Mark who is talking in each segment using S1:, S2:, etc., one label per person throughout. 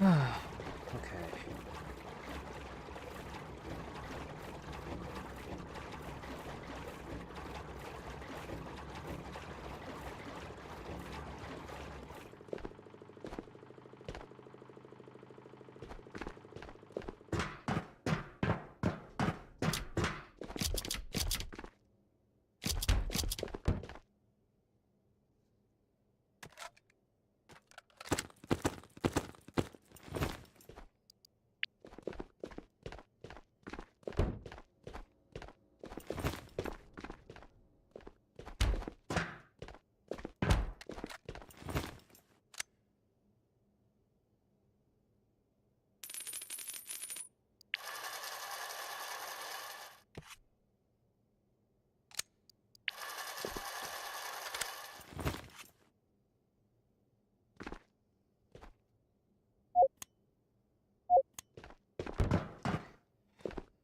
S1: Okay.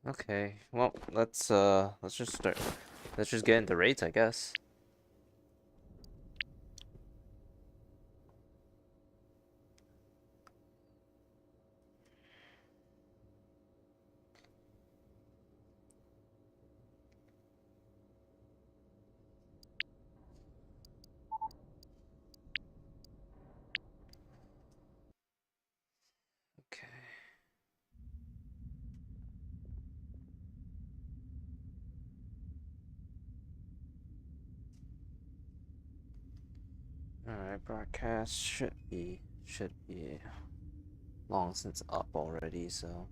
S1: Okay. Well, let's just start. Let's just get into raids, I guess. Okay. Alright, broadcast should be long since up already, so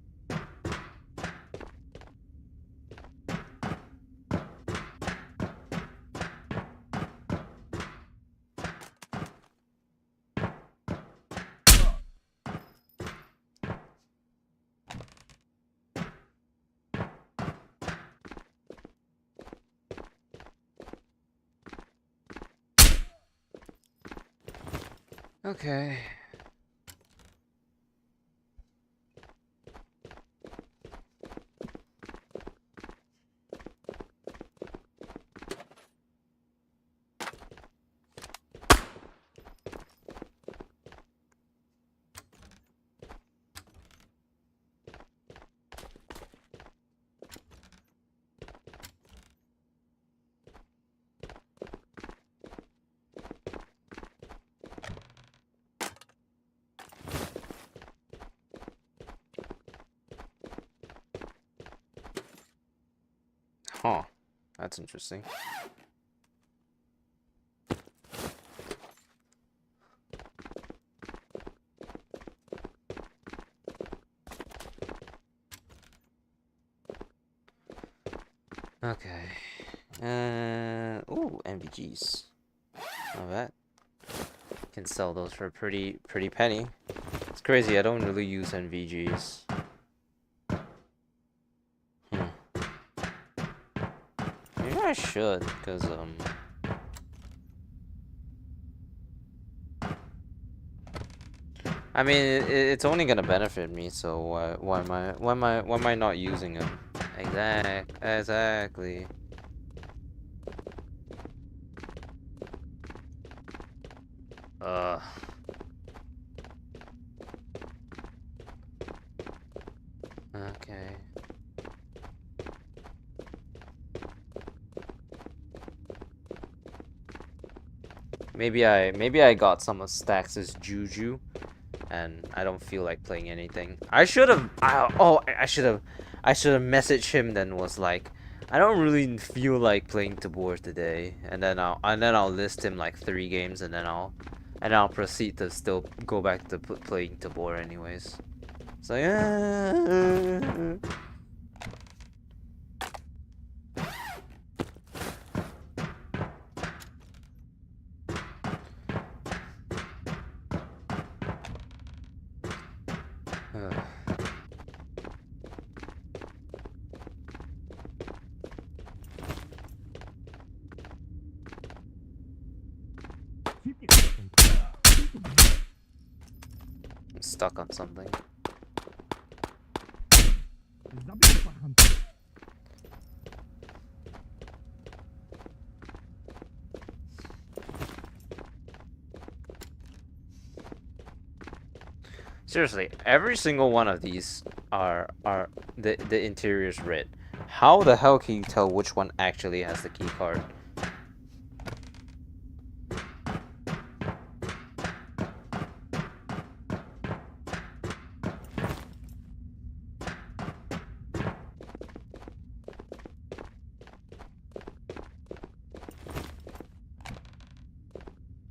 S1: okay. Huh. That's interesting. Okay. Ooh, NVGs. Not bad. Can sell those for a pretty penny. It's crazy, I don't really use NVGs. Maybe I should, cause I mean it's only gonna benefit me, so why am I not using them? Exactly. Uh okay. Maybe I got some of Stax's juju, and I don't feel like playing anything. I should have. I should have messaged him. Then was like, I don't really feel like playing Tabor today, and then I'll list him like 3 games, and I'll proceed to still go back to playing Tabor anyways. So yeah. I'm stuck on something. Seriously, every single one of these are the interior's red. How the hell can you tell which one actually has the key card?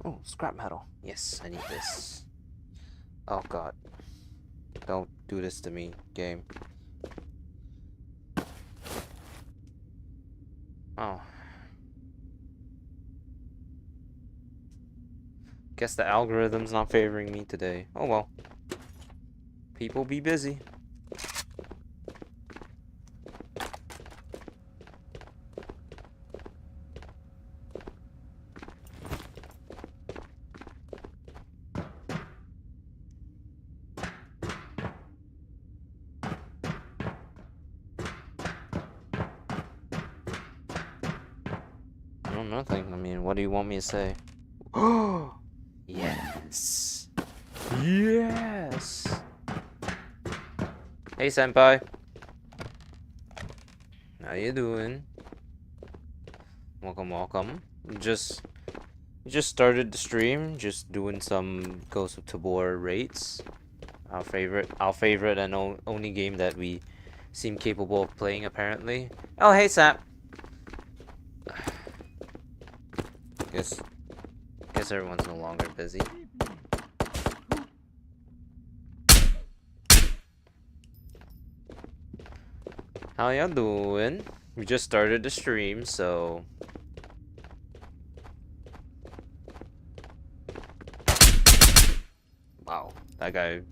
S1: Oh, scrap metal. Yes, I need this. Oh god. Don't do this to me, game. Oh. Guess the algorithm's not favoring me today. Oh well. People be busy. No, nothing. I mean, what do you want me to say? Oh, yes. Yes. Hey, senpai. How you doing? Welcome, welcome. Just started the stream. Just doing some Ghost of Tabor rates. Our favorite and only game that we seem capable of playing, apparently. Oh, hey, Sap. Guess everyone's no longer busy. How y'all doing? We just started the stream, so... Wow, that guy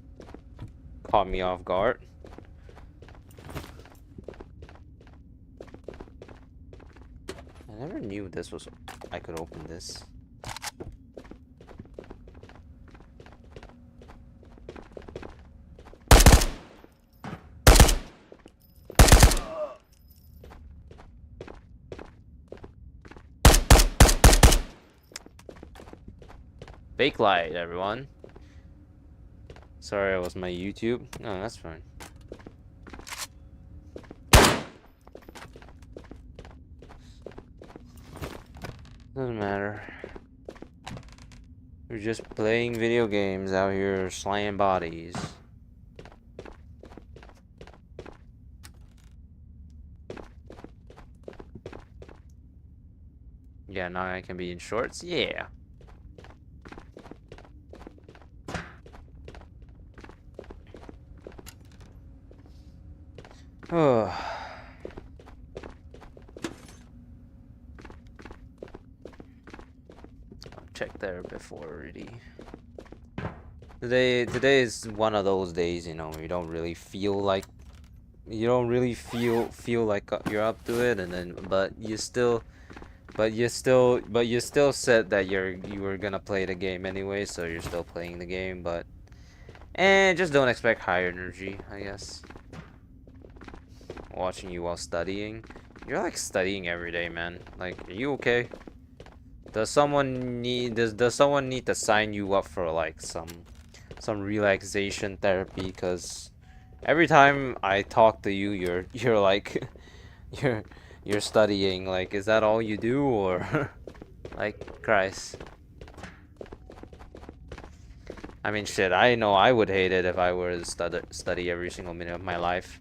S1: caught me off guard. I never knew this was... I could open this. Fake light, everyone. Sorry, it was my YouTube. No, that's fine. Doesn't matter. We're just playing video games out here, slaying bodies. Yeah, now I can be in shorts? Yeah. Oh. Check there before already. Today is one of those days, you know, you don't really feel like you're up to it, and then but you still said that you were gonna play the game anyway, so you're still playing the game, but just don't expect high energy, I guess. Watching you while studying. You're like studying every day, man. Like, are you okay? Does someone need to sign you up for like some relaxation therapy? Cause every time I talk to you, you're like you're studying. Like, is that all you do, or like, Christ? I mean, shit. I know I would hate it if I were to study every single minute of my life.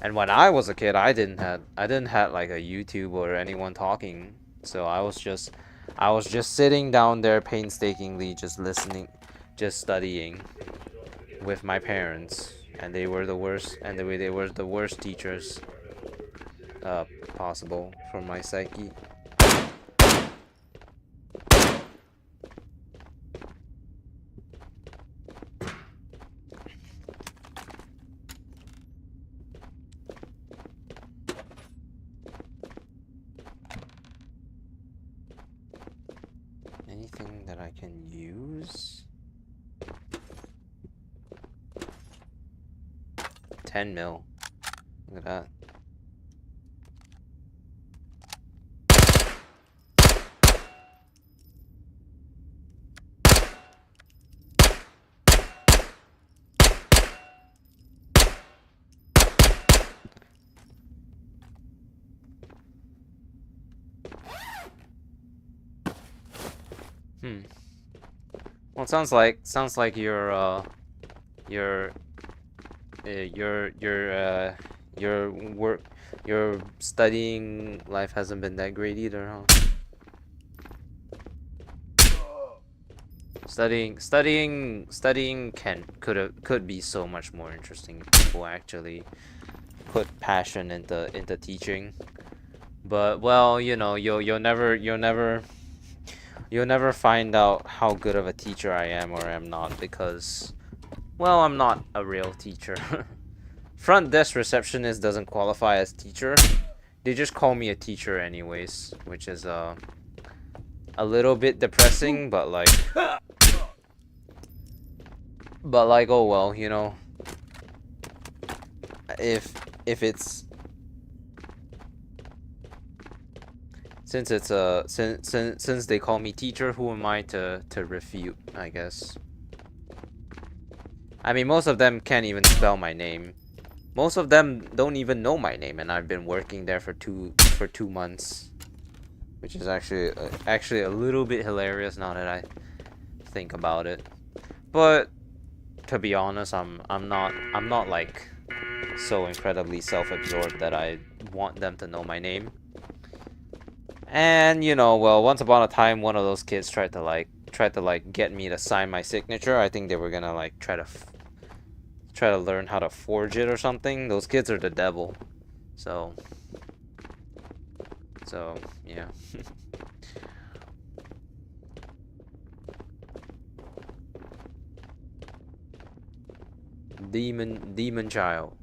S1: And when I was a kid, I didn't have like a YouTube or anyone talking, so I was just sitting down there painstakingly, just listening, just studying with my parents, and they were the worst, and they were the worst teachers possible for my psyche. Anything that I can use? 10 mil. Look at that. Hmm. Well, it sounds like your your work your studying life hasn't been that great either, huh? Studying could be so much more interesting if people actually put passion into teaching. But well, you know, you'll never find out how good of a teacher I am or am not because well, I'm not a real teacher. Front desk receptionist doesn't qualify as teacher. They just call me a teacher anyways, which is a little bit depressing, but like oh well, you know. If it's since they call me teacher, who am I to refute, I guess. I mean, most of them can't even spell my name. Most of them don't even know my name, and I've been working there for 2 months, which is actually a little bit hilarious now that I think about it. But to be honest, I'm not like so incredibly self-absorbed that I want them to know my name. And you know, well, once upon a time, one of those kids tried to get me to sign my signature. I think they were gonna like try to learn how to forge it or something. Those kids are the devil. So yeah. Demon child.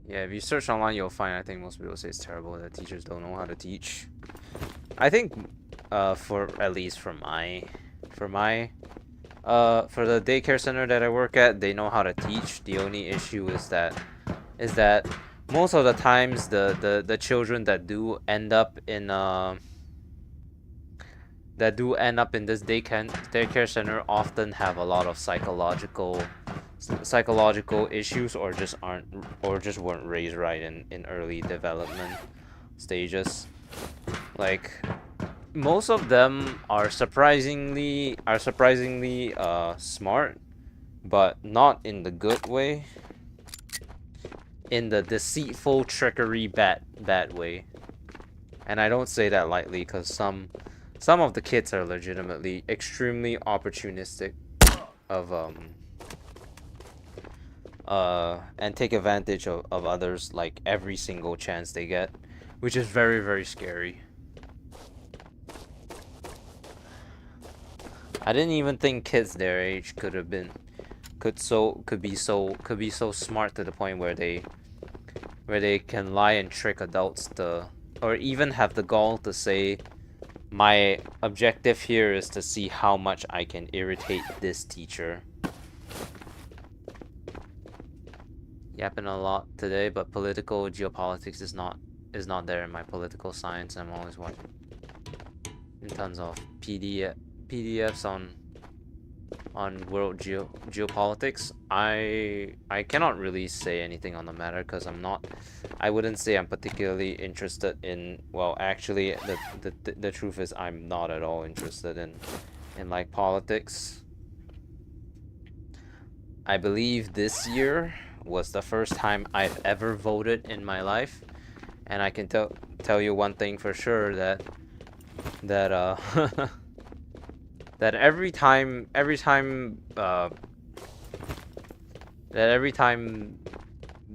S1: Yeah, if you search online, you'll find, I think most people say it's terrible that teachers don't know how to teach. I think, for at least for the daycare center that I work at, they know how to teach. The only issue is that most of the times the children that do end up in this daycare center often have a lot of psychological issues or just weren't raised right in early development stages. Like most of them are surprisingly smart, but not in the good way. In the deceitful trickery bad way. And I don't say that lightly because some of the kids are legitimately extremely opportunistic of and take advantage of others like every single chance they get, which is very, very scary. I didn't even think kids their age could be so smart to the point where they can lie and trick adults or even have the gall to say, my objective here is to see how much I can irritate this teacher. Yapping a lot today, but political geopolitics is not there in my political science. I'm always watching in tons of PDFs on world geopolitics. I cannot really say anything on the matter because I wouldn't say I'm particularly interested in, well, actually the truth is I'm not at all interested in like politics. I believe this year was the first time I've ever voted in my life, and I can tell you one thing for sure, that that every time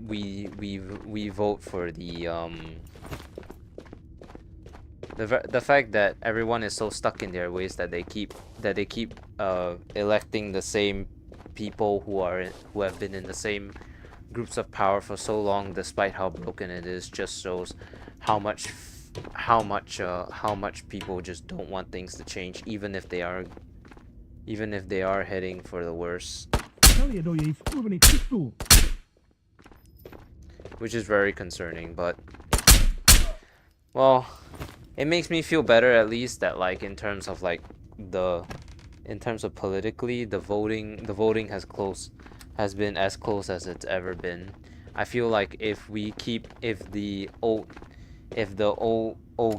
S1: we vote for the fact that everyone is so stuck in their ways that they keep electing the same people who have been in the same groups of power for so long, despite how broken it is, just shows how much people just don't want things to change, even if they are heading for the worst. which is very concerning. But well, it makes me feel better at least that like in terms of like in terms of politically the voting has been as close as it's ever been. I feel like if the old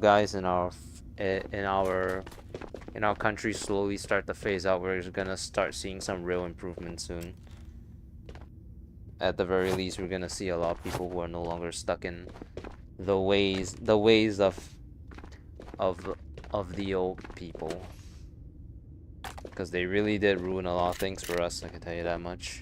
S1: guys in our country slowly start to phase out, we're gonna start seeing some real improvement soon. At the very least, we're gonna see a lot of people who are no longer stuck in the ways of the old people, because they really did ruin a lot of things for us, I can tell you that much.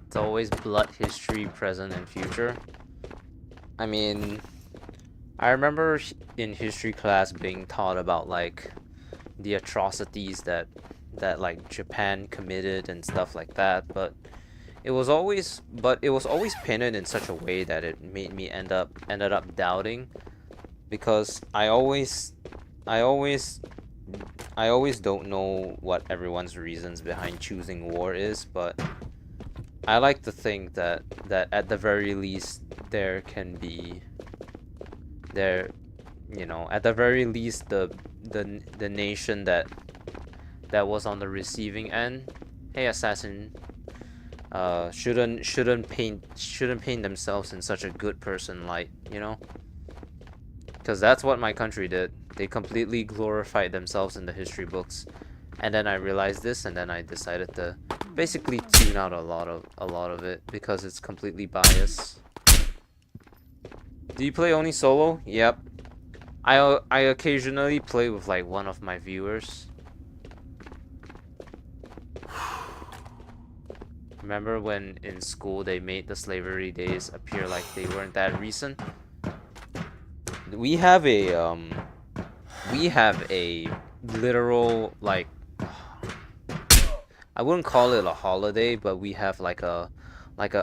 S1: It's always blood, history, present, and future. I mean, I remember in history class being taught about like the atrocities that like Japan committed and stuff like that, but it was always painted in such a way that it made me ended up doubting, because I always don't know what everyone's reasons behind choosing war is, but I like to think that at the very least there can be at the very least the nation that was on the receiving end, hey assassin, shouldn't paint themselves in such a good person light, you know? Because that's what my country did. They completely glorified themselves in the history books, and then I realized this, and then I decided to basically tune out a lot of it because it's completely biased. Do you play only solo? Yep. I occasionally play with like one of my viewers. Remember when in school they made the slavery days appear like they weren't that recent? We have a literal, like, I wouldn't call it a holiday, but we have like a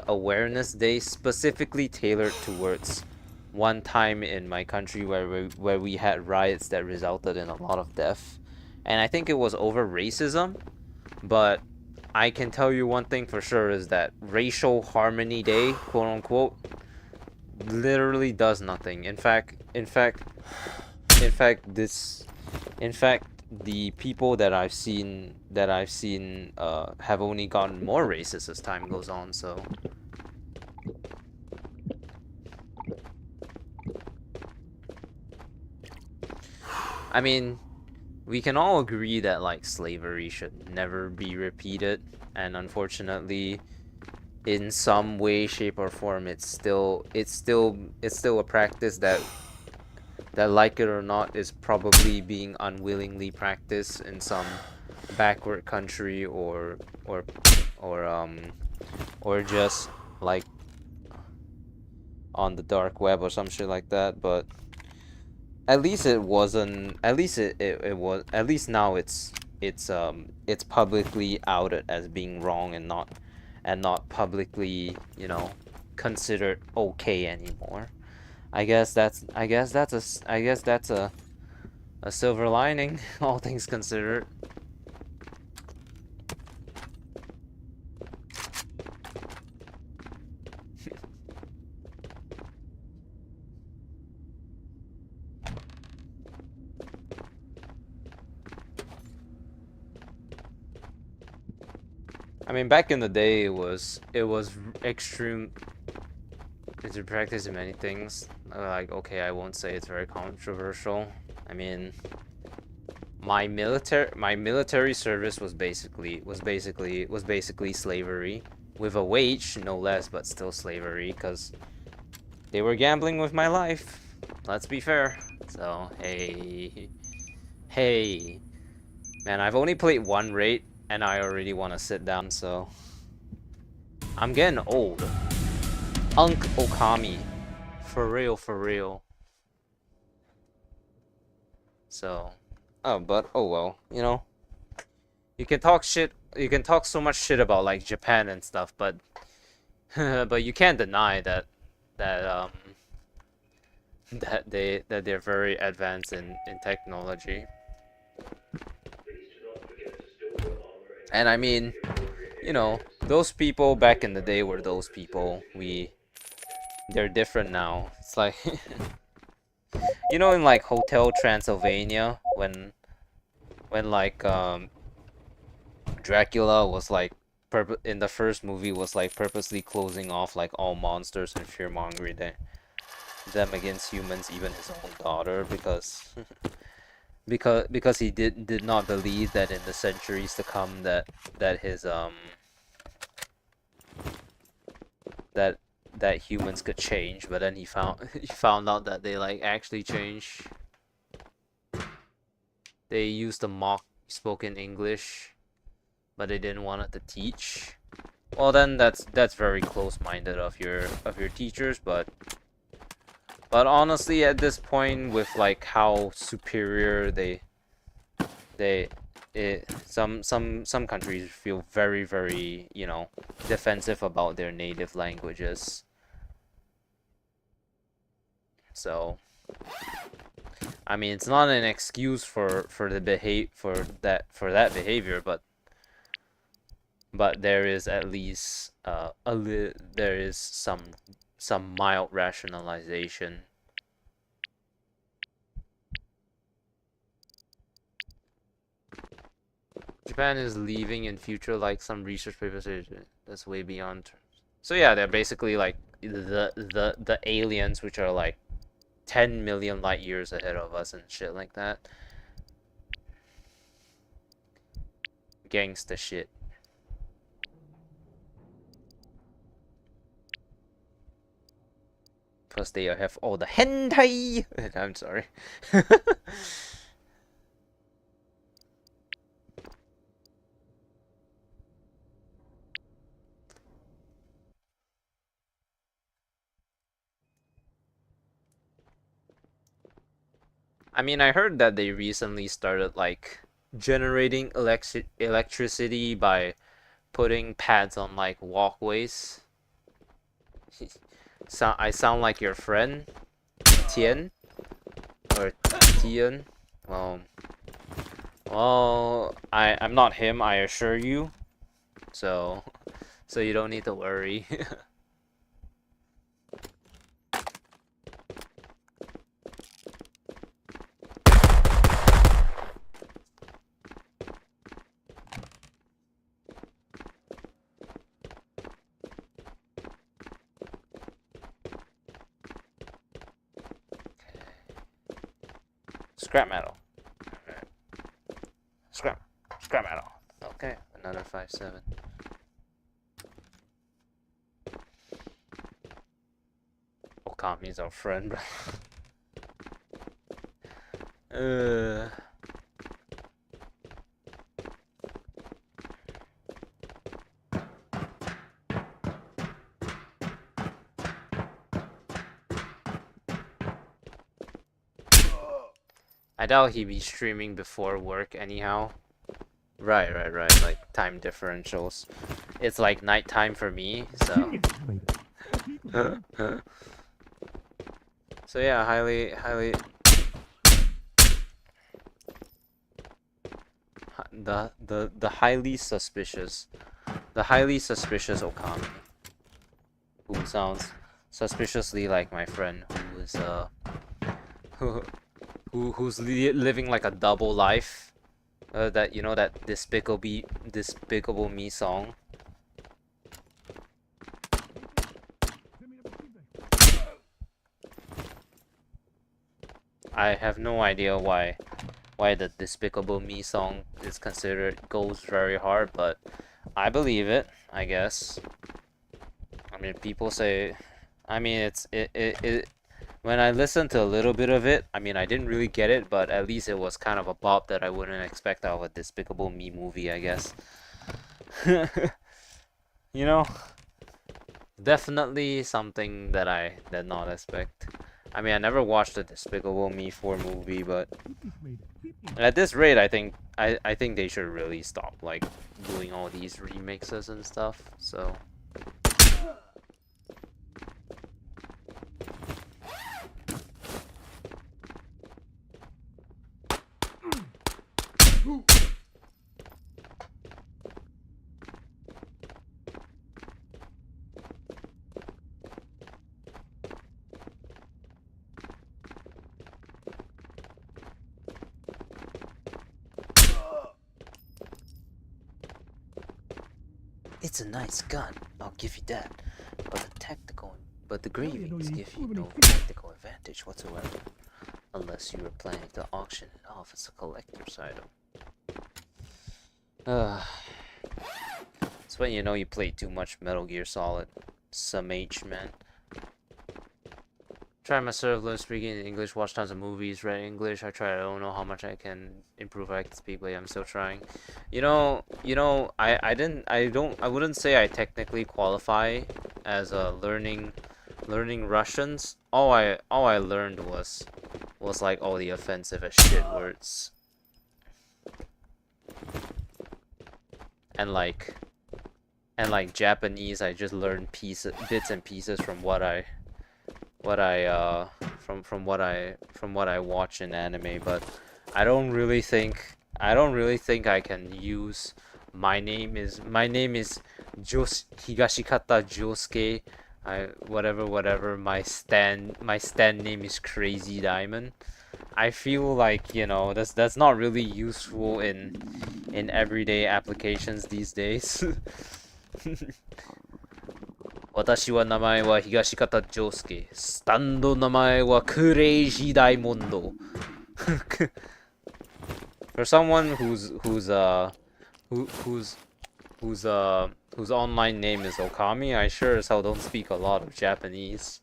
S1: awareness day specifically tailored towards one time in my country where we had riots that resulted in a lot of death, and I think it was over racism. But I can tell you one thing for sure is that racial harmony day, quote unquote, literally does nothing. In fact, the people that I've seen have only gotten more racist as time goes on. So I mean, we can all agree that like slavery should never be repeated, and unfortunately in some way, shape, or form it's still a practice that like it or not is probably being unwillingly practiced in some backward country or just like on the dark web or some shit like that. But at least it wasn't, at least it was, at least now it's publicly outed as being wrong and not publicly, you know, considered okay anymore. I guess that's a silver lining, all things considered. I mean, back in the day, it was extreme. It's a practice in many things. Like, okay, I won't say it's very controversial. I mean, my military service was basically slavery, with a wage, no less, but still slavery, because they were gambling with my life. Let's be fair. So, hey, man, I've only played one raid, and I already want to sit down. So, I'm getting old. Unk Okami. For real, for real. So, But oh well, you know, you can talk shit. You can talk so much shit about like Japan and stuff, but but you can't deny that that they're very advanced in technology. And I mean, you know, those people back in the day were those people. They're different now. It's like you know, in like Hotel Transylvania when like Dracula was like in the first movie was like purposely closing off like all monsters and fear-mongering them against humans, even his own daughter, because because he did not believe that in the centuries to come that his that that humans could change, but then he found he found out that they like actually change. They used the mock spoken English, but they didn't want it to teach. Well, then that's very close-minded of your teachers, but honestly, at this point, with like how superior they some countries feel very, you know, defensive about their native languages. So I mean, it's not an excuse for that behavior, but there is at least there is some mild rationalization. Japan is leaving in future, like some research papers say that's way beyond. So yeah, they're basically like the aliens, which are like 10 million light years ahead of us and shit like that. Gangsta shit. Plus they have all the hentai. I'm sorry. I mean, I heard that they recently started like generating electricity by putting pads on like walkways. So I sound like your friend, Tien or Tien. Well, I'm not him, I assure you. So you don't need to worry. Scrap metal. Alright. Scrap metal. Okay, another 5-7. Okami's our friend, bro. I doubt he'd be streaming before work anyhow. Right. Like time differentials. It's like nighttime for me, so. So yeah, highly the highly suspicious Okami, who sounds suspiciously like my friend, who is who's living like a double life. That, you know, that Despicable Me song. I have no idea why the Despicable Me song is considered goes very hard, but I believe it, I guess. I mean, people say, I mean, it when I listened to a little bit of it, I mean, I didn't really get it, but at least it was kind of a bop that I wouldn't expect out of a Despicable Me movie, I guess. You know, definitely something that I did not expect. I mean, I never watched the Despicable Me 4 movie, but at this rate, I think they should really stop like doing all these remixes and stuff. So. It's a nice gun, I'll give you that. But the gravings give you no tactical advantage whatsoever. Unless you are planning to auction it off as a collector's item. It's when you know you played too much Metal Gear Solid. Some H, man. Try myself, learn speaking in English, watch tons of movies, read English. I don't know how much I can improve. I can speak, but yeah, I'm still trying. I wouldn't say I technically qualify as learning Russians. All I learned was like all the offensive as shit words. And like Japanese, I just learned bits and pieces from what I watch in anime, but I don't really think I can use my name is Higashikata Josuke. Whatever my stand name is Crazy Diamond. I feel like, you know, that's not really useful in everyday applications these days. 私は名前は東方丈介。スタンド名前はクレイジーダイモンド。For someone whose online name is Okami, I sure as hell don't speak a lot of Japanese.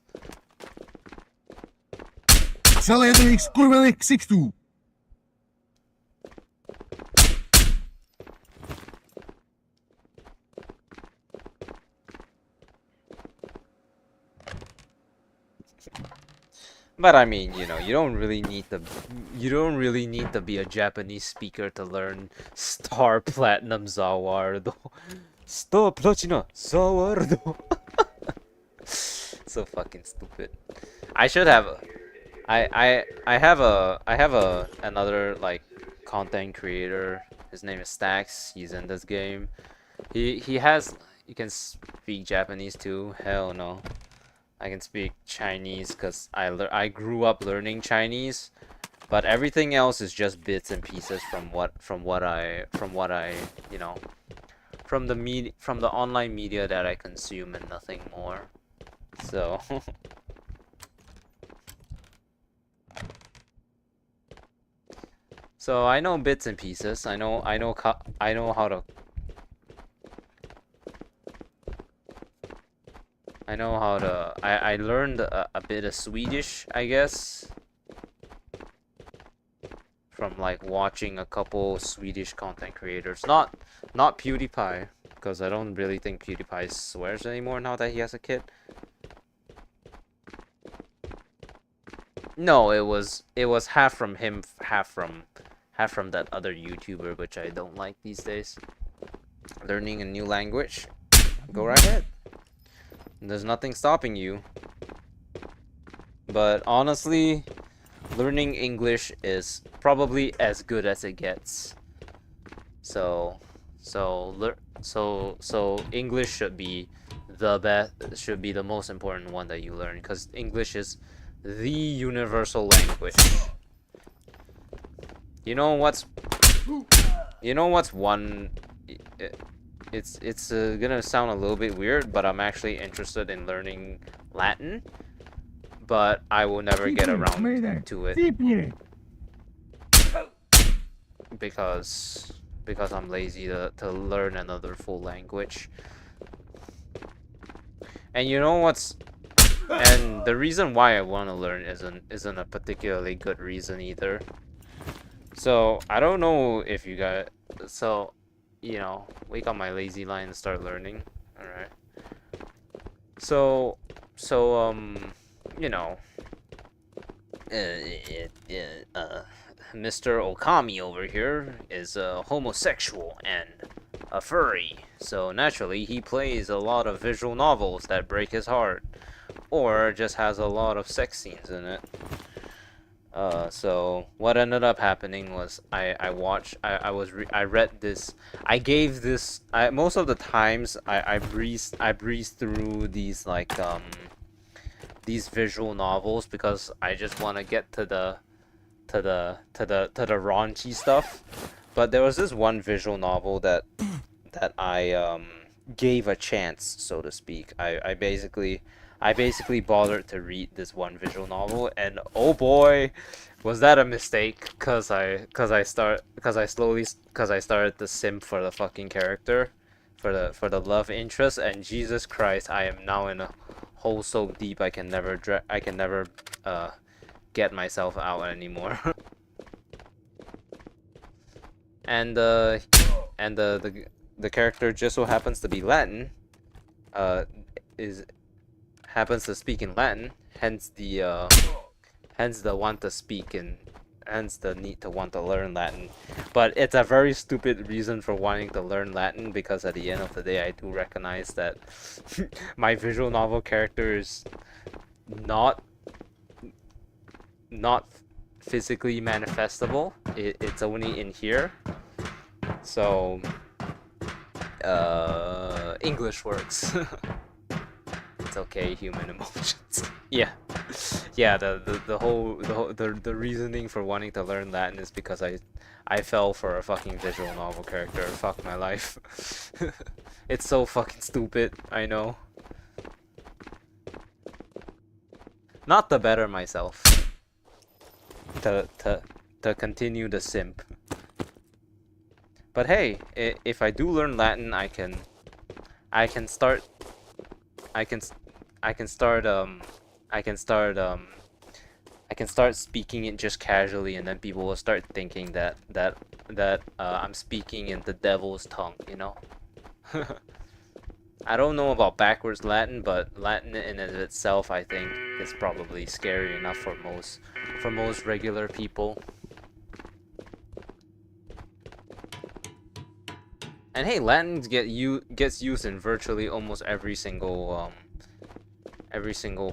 S1: But I mean, you know, you don't really need to be a Japanese speaker to learn Star Platinum Zawardo. Star Platinum Zawardo. So fucking stupid. I should have I have another like content creator. His name is Stax. He's in this game. He can speak Japanese too. Hell no. I can speak Chinese because I grew up learning Chinese, but everything else is just bits and pieces from what I you know, from the online media that I consume and nothing more. So so I know bits and pieces. I know how to. I learned a bit of Swedish, I guess, from like watching a couple Swedish content creators. Not PewDiePie, because I don't really think PewDiePie swears anymore now that he has a kid. No, it was half from him, half from that other YouTuber, which I don't like these days. Learning a new language, go right ahead. There's nothing stopping you. But honestly, learning English is probably as good as it gets. So English should be the most important one that you learn, because English is the universal language. You know what's one? It's gonna sound a little bit weird, but I'm actually interested in learning Latin, but I will never get around to it because I'm lazy to learn another full language. And you know what's and the reason why I want to learn isn't a particularly good reason either. So I don't know if you got you know, wake up my lazy line and start learning. Alright. So, you know, Mr. Okami over here is a homosexual and a furry, so naturally he plays a lot of visual novels that break his heart, or just has a lot of sex scenes in it. So what ended up happening was I read this. I gave this. Most of the times I breezed through these like these visual novels because I just want to get to the raunchy stuff. But there was this one visual novel that I gave a chance, so to speak. I basically bothered to read this one visual novel, and oh boy, was that a mistake? Cause I started to simp for the fucking character, for the love interest, and Jesus Christ, I am now in a hole so deep I can never get myself out anymore. And the character just so happens to be Latin, happens to speak in Latin, hence the want to speak and hence the need to want to learn Latin. But it's a very stupid reason for wanting to learn Latin, because at the end of the day I do recognize that my visual novel character is not physically manifestable. It's only in here. So English works. It's okay, human emotions. Yeah. Yeah, the reasoning for wanting to learn Latin is because I fell for a fucking visual novel character. Fuck my life. It's so fucking stupid, I know. Not to better myself. To continue the simp. But hey, if I do learn Latin, I can start speaking it just casually, and then people will start thinking that I'm speaking in the devil's tongue, you know? I don't know about backwards Latin, but Latin in and of itself, I think, is probably scary enough for most regular people. And hey, Latin gets used in virtually almost every single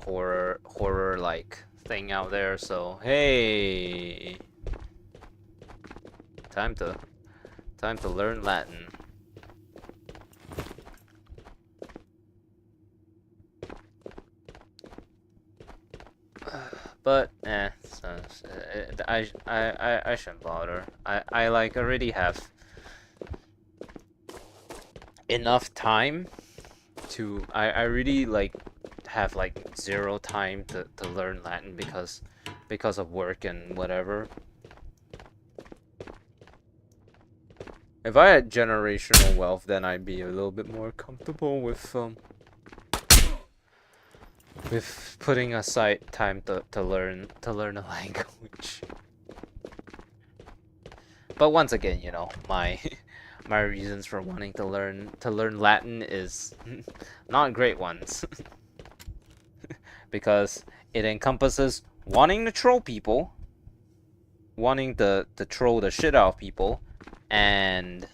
S1: horror like thing out there. So hey, time to learn Latin. But I shouldn't bother. I like already have enough time to I really like have like zero time to learn Latin because of work and whatever. If I had generational wealth, then I'd be a little bit more comfortable with putting aside time to learn a language. But once again, you know, my reasons for wanting to learn Latin is not great ones. Because it encompasses wanting to troll people, wanting to troll the shit out of people, and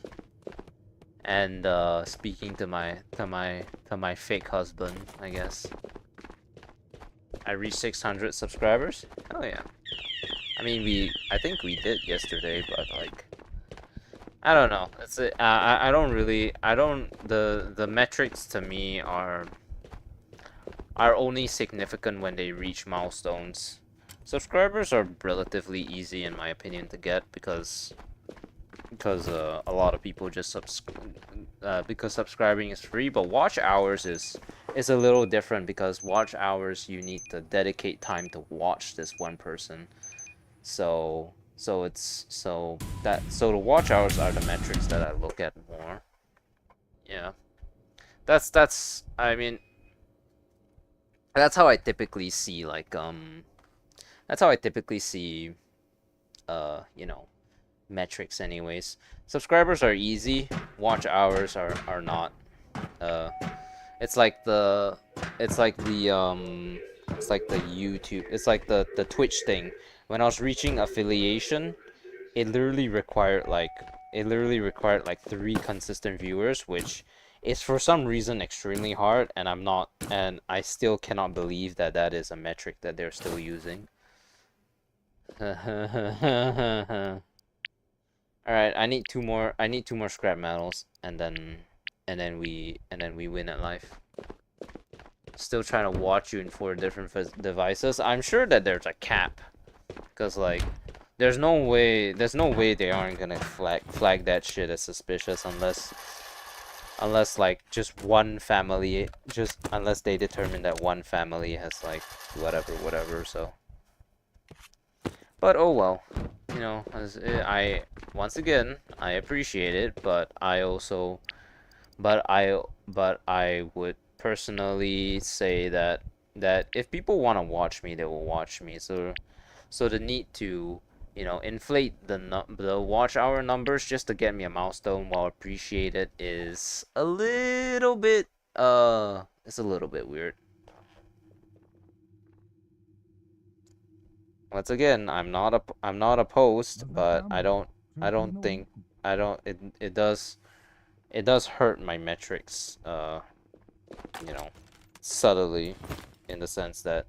S1: speaking to my fake husband, I guess. I reached 600 subscribers. Hell yeah. I mean, I think we did yesterday, but like, I don't know. It's I don't really, the metrics to me are only significant when they reach milestones. Subscribers are relatively easy in my opinion to get because a lot of people just because subscribing is free, but watch hours is a little different, because watch hours you need to dedicate time to watch this one person. So the watch hours are the metrics that I look at more. Yeah. That's I mean, that's how I typically see like that's how I typically see you know, metrics anyways. Subscribers are easy, watch hours are not. It's like the It's like the YouTube. It's like the Twitch thing. When I was reaching affiliation, it literally required like 3 consistent viewers, which is for some reason extremely hard, and I still cannot believe that that is a metric that they're still using. All right, I need 2 more. I need 2 more scrap metals, and then we win at life. Still trying to watch you in 4 different devices. I'm sure that there's a cap, cause like there's no way they aren't gonna flag that shit as suspicious unless like just one family, unless they determine that one family has like whatever. So, but oh well. You know, once again, I appreciate it, but I would personally say that if people want to watch me, they will watch me. So the need to, you know, inflate the watch hour numbers just to get me a milestone, while appreciate it, is a little bit it's a little bit weird. Once again, I'm not opposed, but I don't think it does hurt my metrics, you know, subtly, in the sense that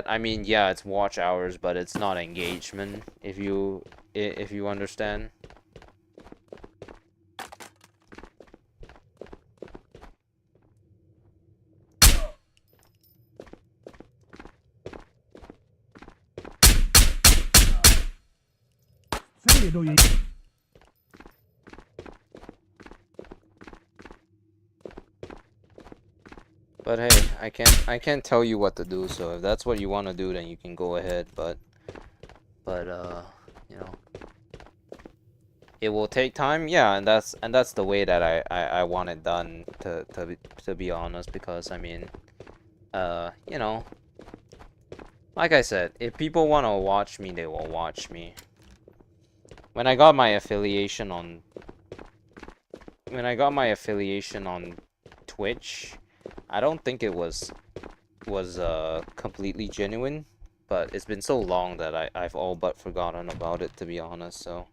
S1: I mean, yeah, it's watch hours, but it's not engagement, if you understand. But hey, I can't tell you what to do, so if that's what you want to do, then you can go ahead, but you know, it will take time, yeah, and that's the way that I want it done, to be honest, because I mean, you know, like I said, if people want to watch me, they will watch me. When I got my affiliation on Twitch, I don't think it was completely genuine, but it's been so long that I've all but forgotten about it, to be honest. So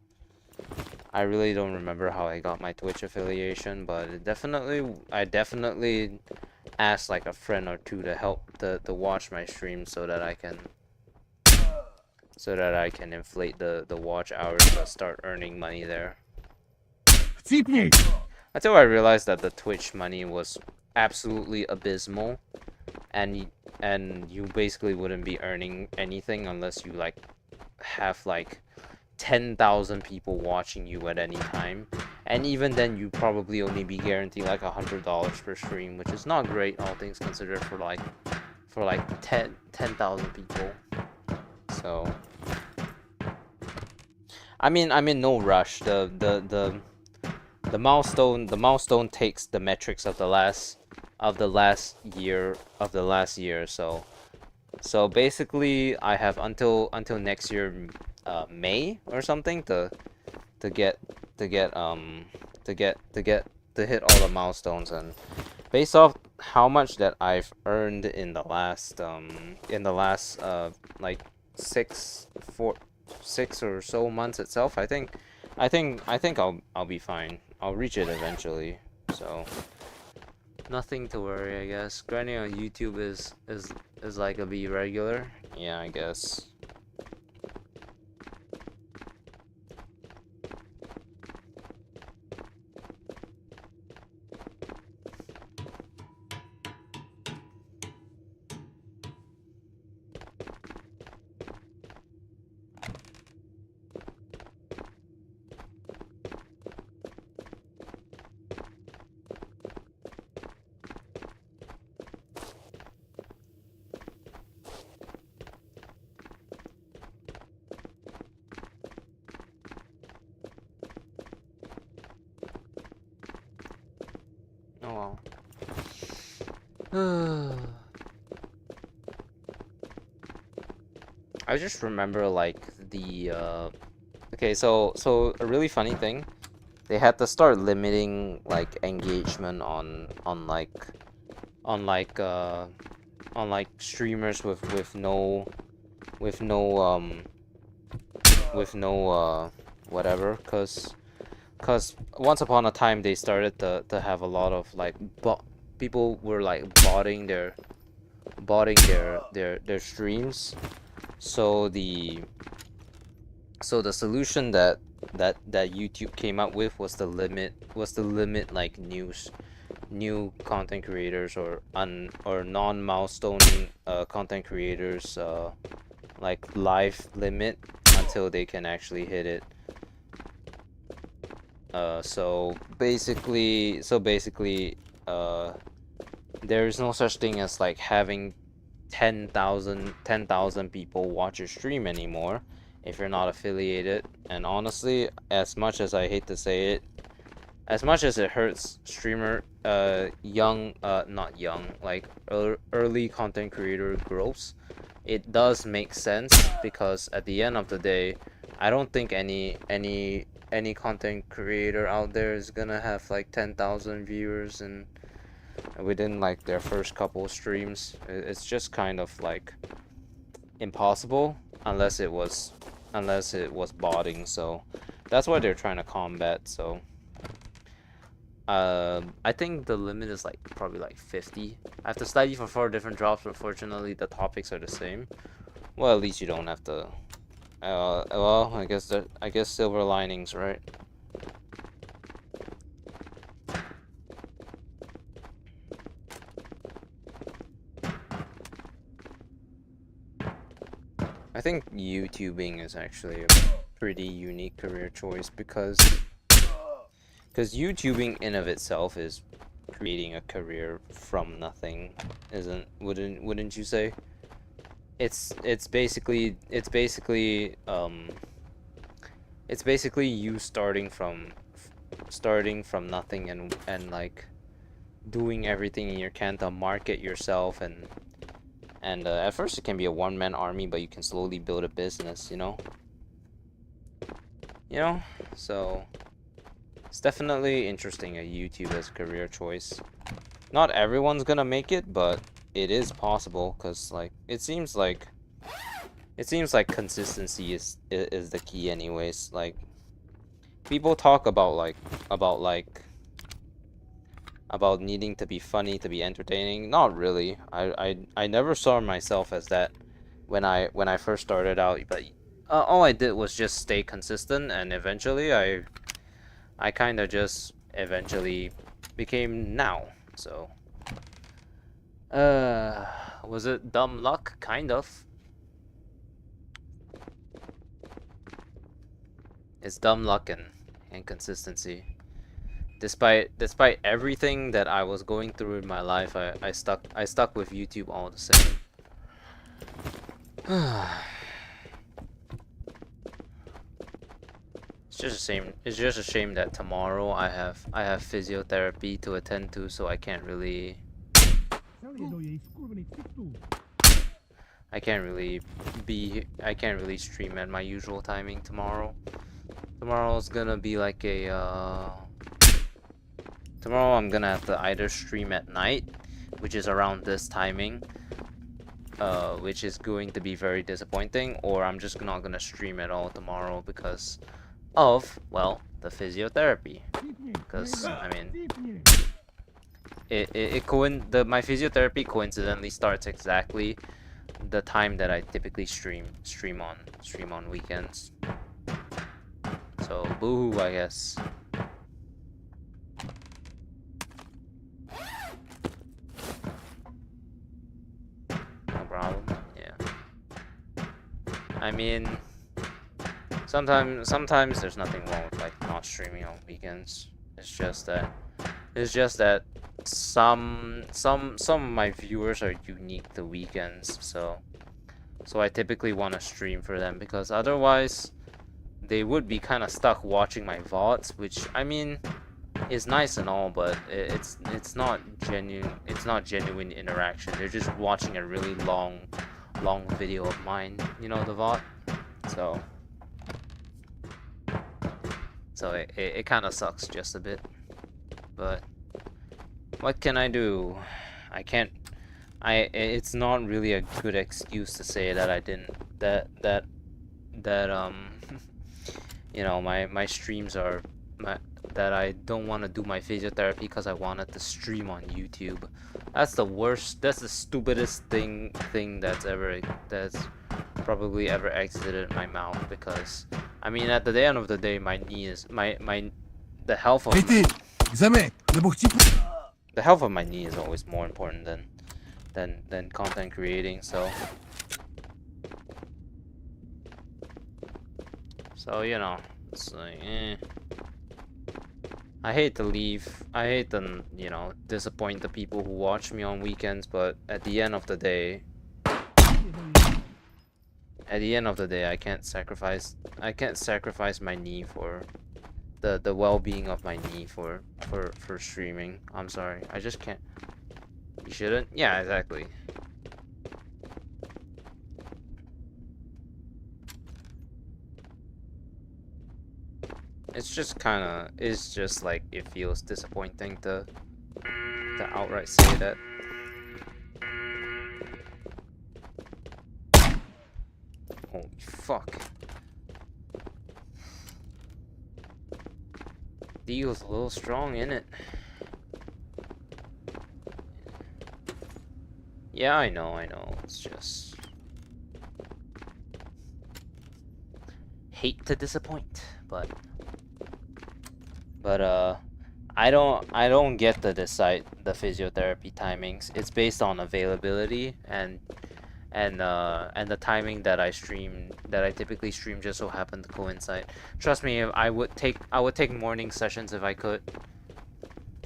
S1: I really don't remember how I got my Twitch affiliation, but I definitely asked like a friend or two to help to watch my stream, so that I can inflate the watch hours to start earning money there. Until I realized that the Twitch money was absolutely abysmal, and you basically wouldn't be earning anything unless you like have like 10,000 people watching you at any time, and even then you probably only be guaranteed like $100 per stream, which is not great, all things considered, for like 10,000 people. So I'm in no rush. The milestone takes the metrics of the last year. So basically, I have until next year, May or something, to hit all the milestones, and based off how much that I've earned in the last like 6 or so months itself, I think I'll be fine. I'll reach it eventually. So nothing to worry, I guess. Grinding on YouTube is like a be regular. Yeah, I guess. Oh well. I just remember like the okay, so a really funny thing, they had to start limiting like engagement on streamers with no whatever, cause once upon a time they started to have a lot of like people were like botting their streams. So the solution that YouTube came up with was to limit like new content creators or non-milestone content creators like life limit until they can actually hit it. So basically there's no such thing as like having 10,000 people watch your stream anymore if you're not affiliated. And honestly, as much as I hate to say it, as much as it hurts streamer not young, like early content creator growths, it does make sense, because at the end of the day, I don't think any content creator out there is gonna have like 10,000 viewers and within like their first couple streams. It's just kind of like impossible unless it was botting. So that's what they're trying to combat. So I think the limit is like probably like 50. I have to study for 4 different drops, but fortunately the topics are the same. Well, at least you don't have to. Well, I guess silver linings, right? I think YouTubing is actually a pretty unique career choice because YouTubing in of itself is creating a career from nothing, wouldn't you say? It's basically you starting from nothing and like doing everything you can to market yourself, and at first it can be a one-man army, but you can slowly build a business, you know? So it's definitely interesting at YouTube as a career choice. Not everyone's gonna make it, but it is possible, because like it seems like consistency is the key anyways. Like people talk about needing to be funny to be entertaining. Not really. I never saw myself as that when I first started out, but all I did was just stay consistent, and eventually I kind of just eventually became now. So was it dumb luck? Kind of. It's dumb luck and consistency. Despite everything that I was going through in my life, I stuck with YouTube all the same. It's just a shame that tomorrow I have physiotherapy to attend to, so I can't really stream at my usual timing tomorrow. Tomorrow's gonna be like tomorrow I'm gonna have to either stream at night, which is around this timing, which is going to be very disappointing, or I'm just not gonna stream at all tomorrow because of, well, the physiotherapy. Because I mean, my physiotherapy coincidentally starts exactly the time that I typically stream on weekends. So boo-hoo, I guess. No problem. Yeah. I mean, sometimes there's nothing wrong with like not streaming on weekends. It's just that some of my viewers are unique to weekends, so I typically want to stream for them, because otherwise they would be kind of stuck watching my VODs, which I mean is nice and all, but it's not genuine interaction. They're just watching a really long video of mine, you know, the VOD. So it kind of sucks just a bit, but what can I do? I it's not really a good excuse to say that I didn't that you know, my streams are that I don't want to do my physiotherapy because I wanted to stream on YouTube. That's the worst. That's the stupidest thing that's probably ever exited my mouth, because I mean, at the end of the day, my knee is the health of the health of my knee is always more important than content creating. So you know, it's like I hate to leave. I hate to, you know, disappoint the people who watch me on weekends, but at the end of the day, I can't sacrifice my knee for the well-being of my knee for streaming. I'm sorry. I just can't. You shouldn't? Yeah, exactly. It's just like, it feels disappointing to outright say that. Holy fuck. Deal's a little strong in it. Yeah, I know. It's just hate to disappoint, but I don't get to decide the physiotherapy timings. It's based on availability and the timing that I typically stream just so happened to coincide. Trust me, I would take morning sessions if I could.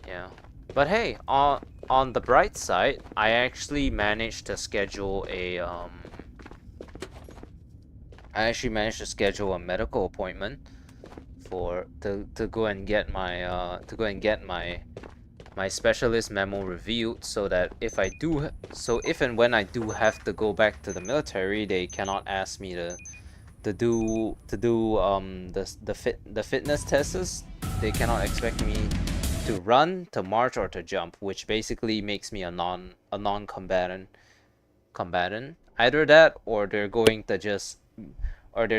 S1: Yeah. But hey, on the bright side, I actually managed to schedule a medical appointment to go and get my specialist memo reviewed, so that if and when I do have to go back to the military, they cannot ask me to do the fitness tests. They cannot expect me to run, to march, or to jump, which basically makes me a non-combatant. Either that, or they're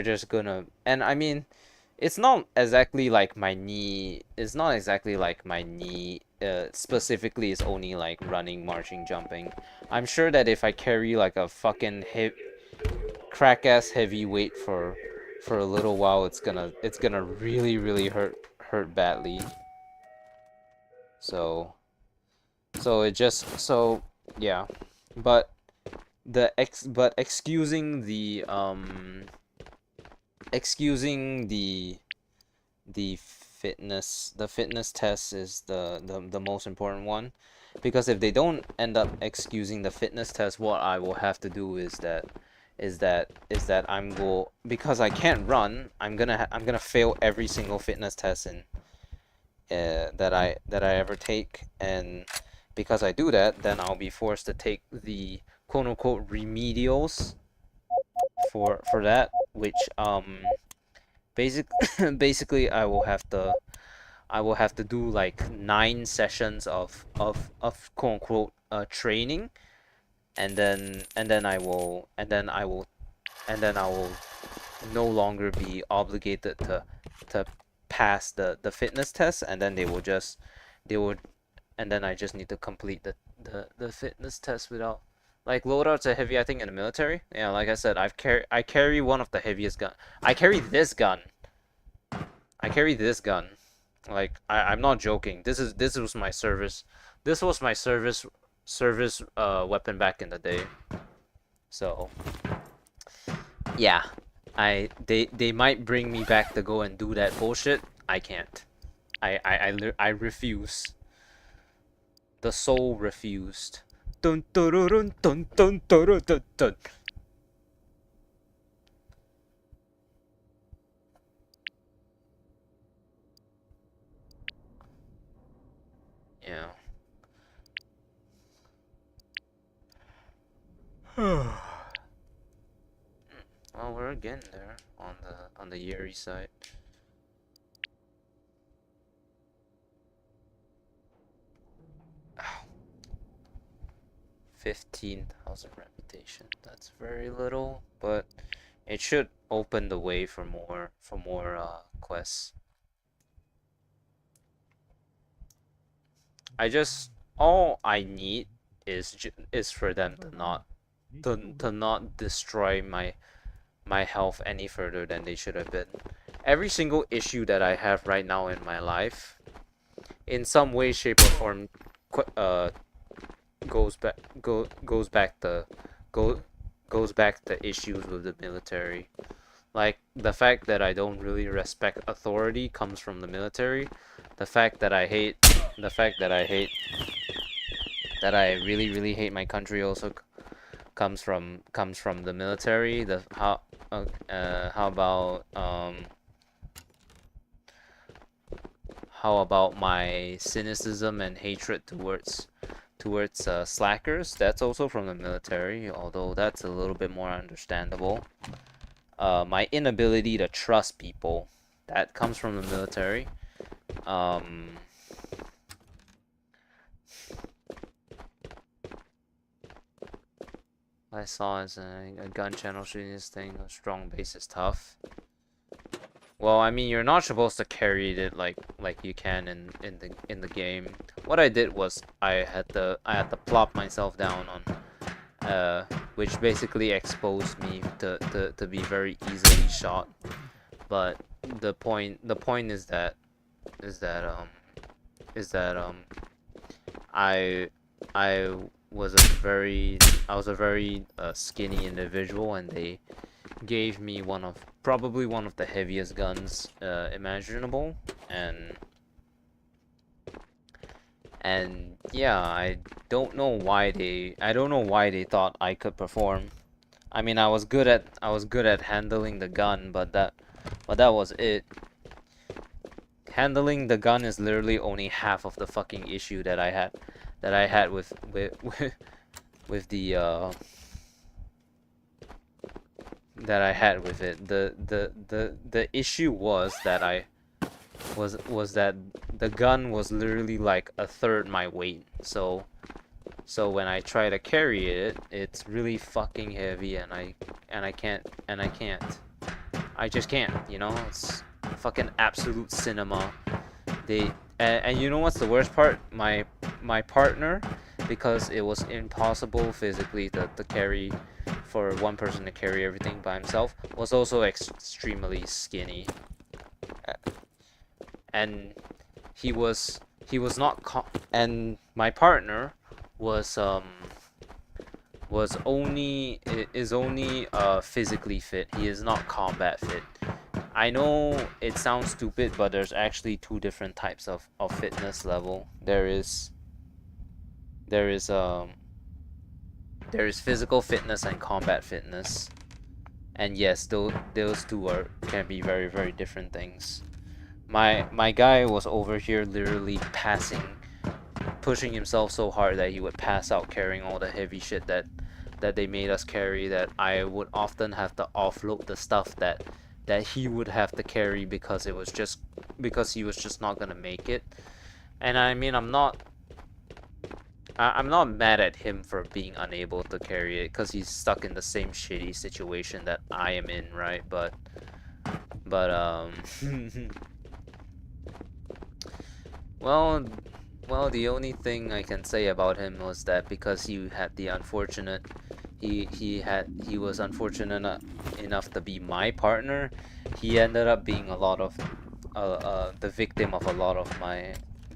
S1: just gonna. And I mean, it's not exactly like my knee. It's not exactly like my knee. Specifically, is only like running, marching, jumping. I'm sure that if I carry like a fucking crack ass heavy weight for a little while, it's gonna really hurt badly. So yeah, but excusing the fitness test is the most important one, because if they don't end up excusing the fitness test, what I will have to do is that because I can't run, I'm gonna fail every single fitness test that I ever take. And because I do that, then I'll be forced to take the quote unquote remedials for that, which basically I will have to do like 9 sessions of quote unquote training, and then I will no longer be obligated to pass the fitness test, and then and then I just need to complete the fitness test without, like, loadouts are heavy, I think, in the military. Yeah, like I said, I carry one of the heaviest gun. I carry this gun. Like, I'm not joking. This was my service. This was my service weapon back in the day. So yeah, they might bring me back to go and do that bullshit. I can't. I refuse. The soul refused. Dun dun dun dun dun dun dun dun. Yeah. Well, we're again there on the Yeri side. Ow. 15,000 reputation. That's very little, but it should open the way for more quests. All I need is for them to not destroy my health any further than they should have been. Every single issue that I have right now in my life, in some way, shape, or form, goes back to issues with the military. Like the fact that I don't really respect authority comes from the military. The fact that I really hate my country also comes from the military. How about my cynicism and hatred towards slackers? That's also from the military, although that's a little bit more understandable. My inability to trust people, that comes from the military. I saw as a gun channel shooting this thing. A strong base is tough. Well, I mean, you're not supposed to carry it like you can in the game. What I did was I had to plop myself down on, which basically exposed me to be very easily shot. But the point is that I was a very skinny individual, and they gave me probably one of the heaviest guns imaginable, and yeah, I don't know why they thought I could perform. I mean, I was good at handling the gun, but that was it. Handling the gun is literally only half of the fucking issue that I had with the that I had with it. The issue was that that the gun was literally like a third my weight. So when I try to carry it, it's really fucking heavy, and I just can't, you know? It's fucking absolute cinema. And you know what's the worst part? My partner, because it was impossible physically to carry, for one person to carry everything by himself, was also extremely skinny. And he was not and my partner was only physically fit. He is not combat fit. I know it sounds stupid, but there's actually two different types of fitness level. There is physical fitness and combat fitness. And yes, those two can be very, very different things. My guy was over here literally pushing himself so hard that he would pass out carrying all the heavy shit that they made us carry, that I would often have to offload the stuff that he would have to carry because he was just not gonna make it. And I mean, I'm not mad at him for being unable to carry it, because he's stuck in the same shitty situation that I am in, right? But well, the only thing I can say about him was that because he had the unfortunate he was unfortunate enough to be my partner, he ended up being the victim of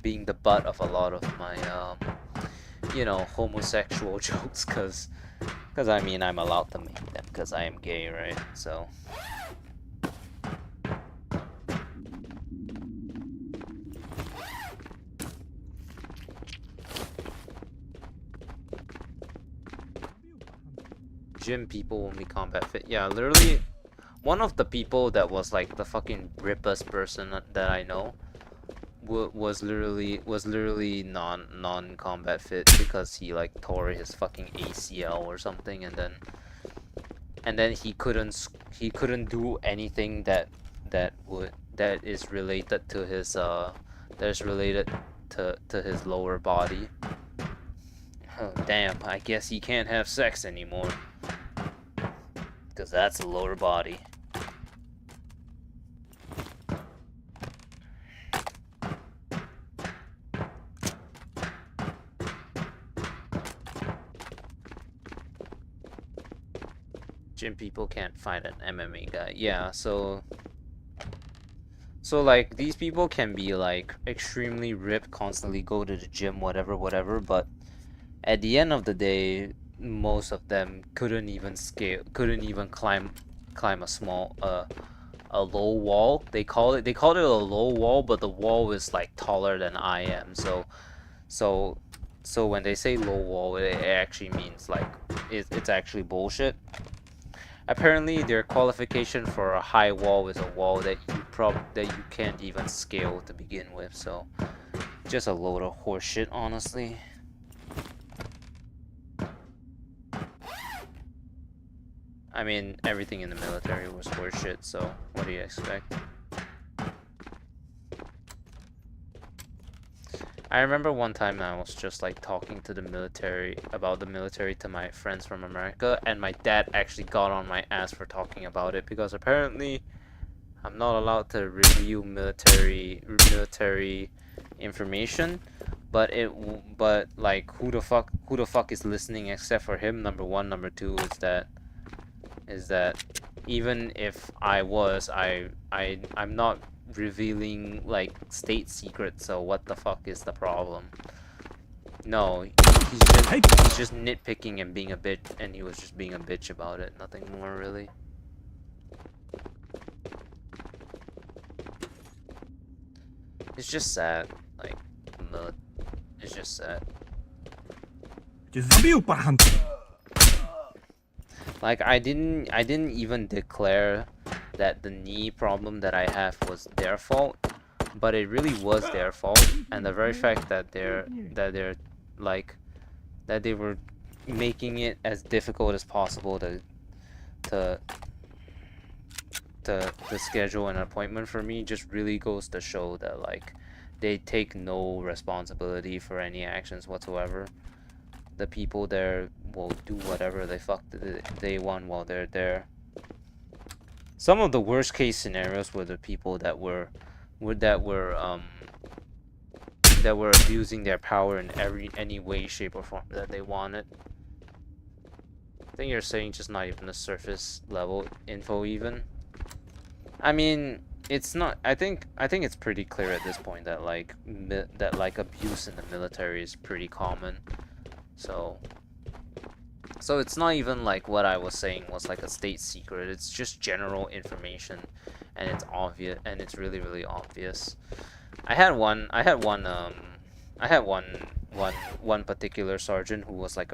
S1: being the butt of a lot of my homosexual jokes, because I mean, I'm allowed to make them because I am gay, right? So gym people won't be combat fit. Yeah, literally, one of the people that was like the fucking rippest person that I know was literally non-combat fit, because he like tore his fucking ACL or something, and then he couldn't do anything that is related to his his lower body. Oh, damn, I guess he can't have sex anymore. Because that's a lower body. Gym people can't find an MMA guy. Yeah, so like these people can be like extremely ripped, constantly go to the gym, whatever, but at the end of the day, most of them couldn't even climb a small a low wall. They called it a low wall, but the wall is like taller than I am. So when they say low wall, it actually means like it's actually bullshit. Apparently, their qualification for a high wall is a wall that you can't even scale to begin with. So, just a load of horseshit, honestly. I mean, everything in the military was horseshit. So, what do you expect? I remember one time I was just like talking to the military about the military to my friends from America, and my dad actually got on my ass for talking about it because apparently I'm not allowed to review military information, but like who the fuck is listening except for him? Number one, number two is that even if I was, I'm not revealing like state secrets, so what the fuck is the problem? No, he's just nitpicking and being a bitch, and he was just being a bitch about it, nothing more really. It's just sad, like, it's just sad. Like, I didn't even declare that the knee problem that I have was their fault, but it really was their fault, and the very fact that they were making it as difficult as possible to schedule an appointment for me just really goes to show that like they take no responsibility for any actions whatsoever. The people there will do whatever they want while they're there. Some of the worst case scenarios were the people that were abusing their power in any way, shape, or form that they wanted. I think you're saying just not even the surface level info even. I mean, it's not. I think it's pretty clear at this point that like abuse in the military is pretty common. So it's not even like what I was saying was like a state secret. It's just general information, and it's obvious, and it's really obvious. I had one particular sergeant who was like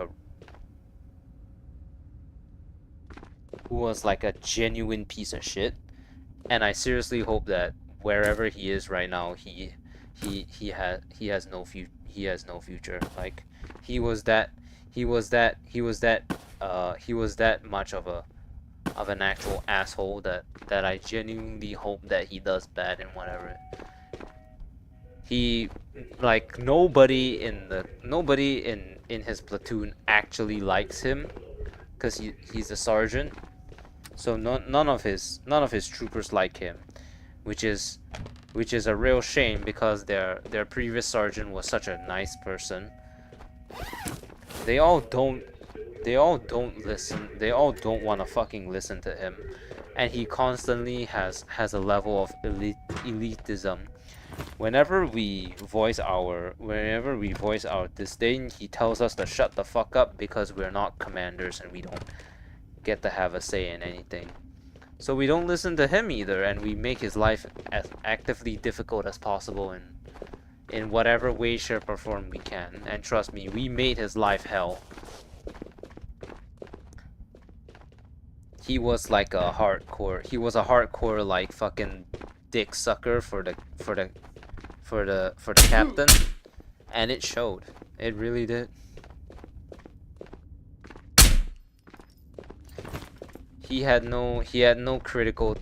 S1: a genuine piece of shit, and I seriously hope that wherever he is right now, he has no future. Like he was that much of an actual asshole that I genuinely hope that he does bad in whatever. He, like, nobody in his platoon actually likes him because he's a sergeant. So none of his troopers like him, which is a real shame because their previous sergeant was such a nice person. They all don't listen. They all don't want to fucking listen to him, and he constantly has a level of elitism. Whenever we voice our disdain, he tells us to shut the fuck up because we're not commanders and we don't get to have a say in anything. So we don't listen to him either, and we make his life as actively difficult as possible in whatever way, shape, or form we can. And trust me, we made his life hell. He was like a hardcore like fucking dick sucker for the captain, and it showed. It really did. He had no critical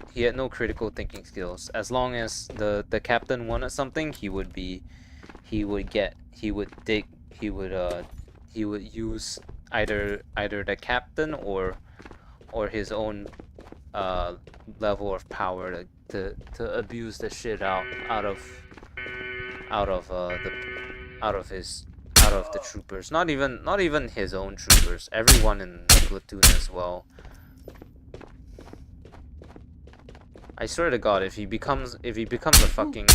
S1: thinking skills. As long as the captain wanted something, he would he would use either the captain or his own level of power to abuse the shit out of the troopers. Not even his own troopers. Everyone in the platoon as well. I swear to God, if he becomes a fucking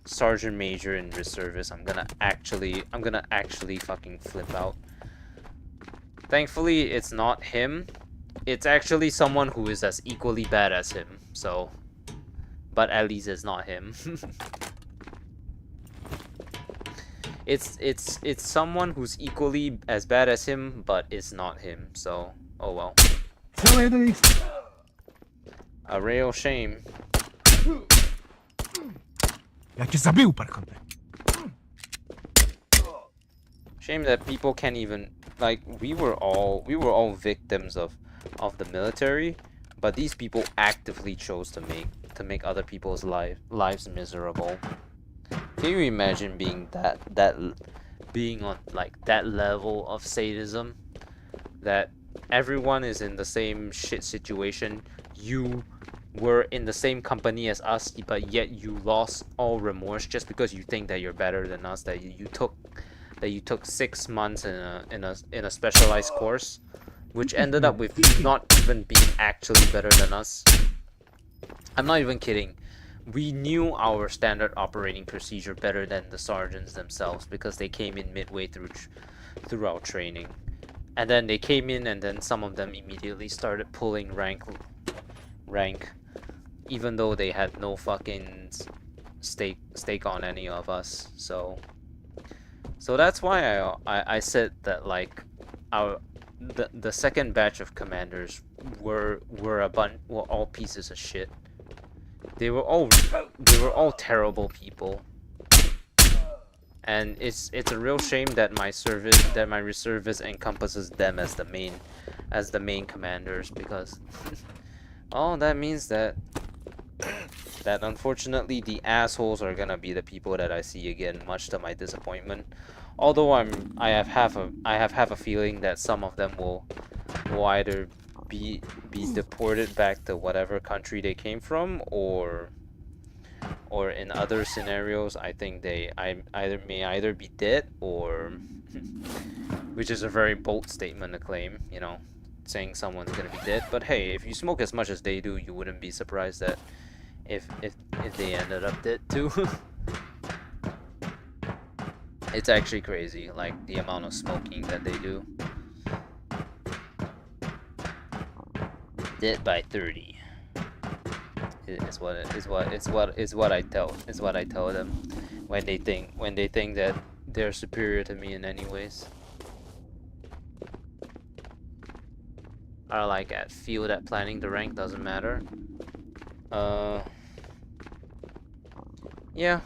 S1: sergeant major in reservist, I'm gonna actually fucking flip out. Thankfully, it's not him. It's actually someone who is as equally bad as him. So, but at least it's not him. It's someone who's equally as bad as him, but it's not him. So, oh well. A real shame. Shame that people can't even, like, we were all victims of the military, but these people actively chose to make other people's lives miserable. Can you imagine being being on like that level of sadism, that everyone is in the same shit situation? You were in the same company as us, but yet you lost all remorse just because you think that you're better than us, that you took 6 months in a specialized course, which ended up with you not even being actually better than us. I'm not even kidding. We knew our standard operating procedure better than the sergeants themselves, because they came in midway through our training. And then they came in, and then some of them immediately started pulling rank, even though they had no fucking stake on any of us. So that's why I said that, like, the second batch of commanders were all pieces of shit. They were all terrible people, and it's a real shame that my reservist encompasses them as the main commanders, because oh, that means that unfortunately the assholes are gonna be the people that I see again, much to my disappointment. Although I have half a feeling that some of them will either be deported back to whatever country they came from, or in other scenarios, I think they may either be dead, or which is a very bold statement to claim, you know, saying someone's gonna be dead. But hey, if you smoke as much as they do, you wouldn't be surprised that if they ended up dead too. It's actually crazy, like, the amount of smoking that they do. Dead by 30 is what I tell them when they think that they're superior to me in any ways. Or like feel that planning the rank doesn't matter. Yeah.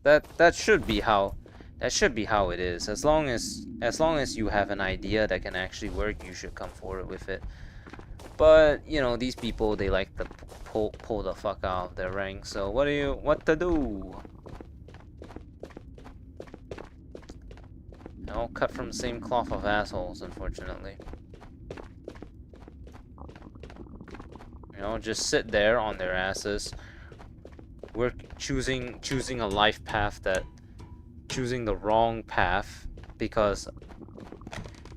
S1: That should be how it is. As long as you have an idea that can actually work, you should come forward with it. But you know, these people, they like to pull the fuck out of their rank. So what to do? You know, cut from the same cloth of assholes, unfortunately. You know, just sit there on their asses. We're choosing a life path choosing the wrong path, because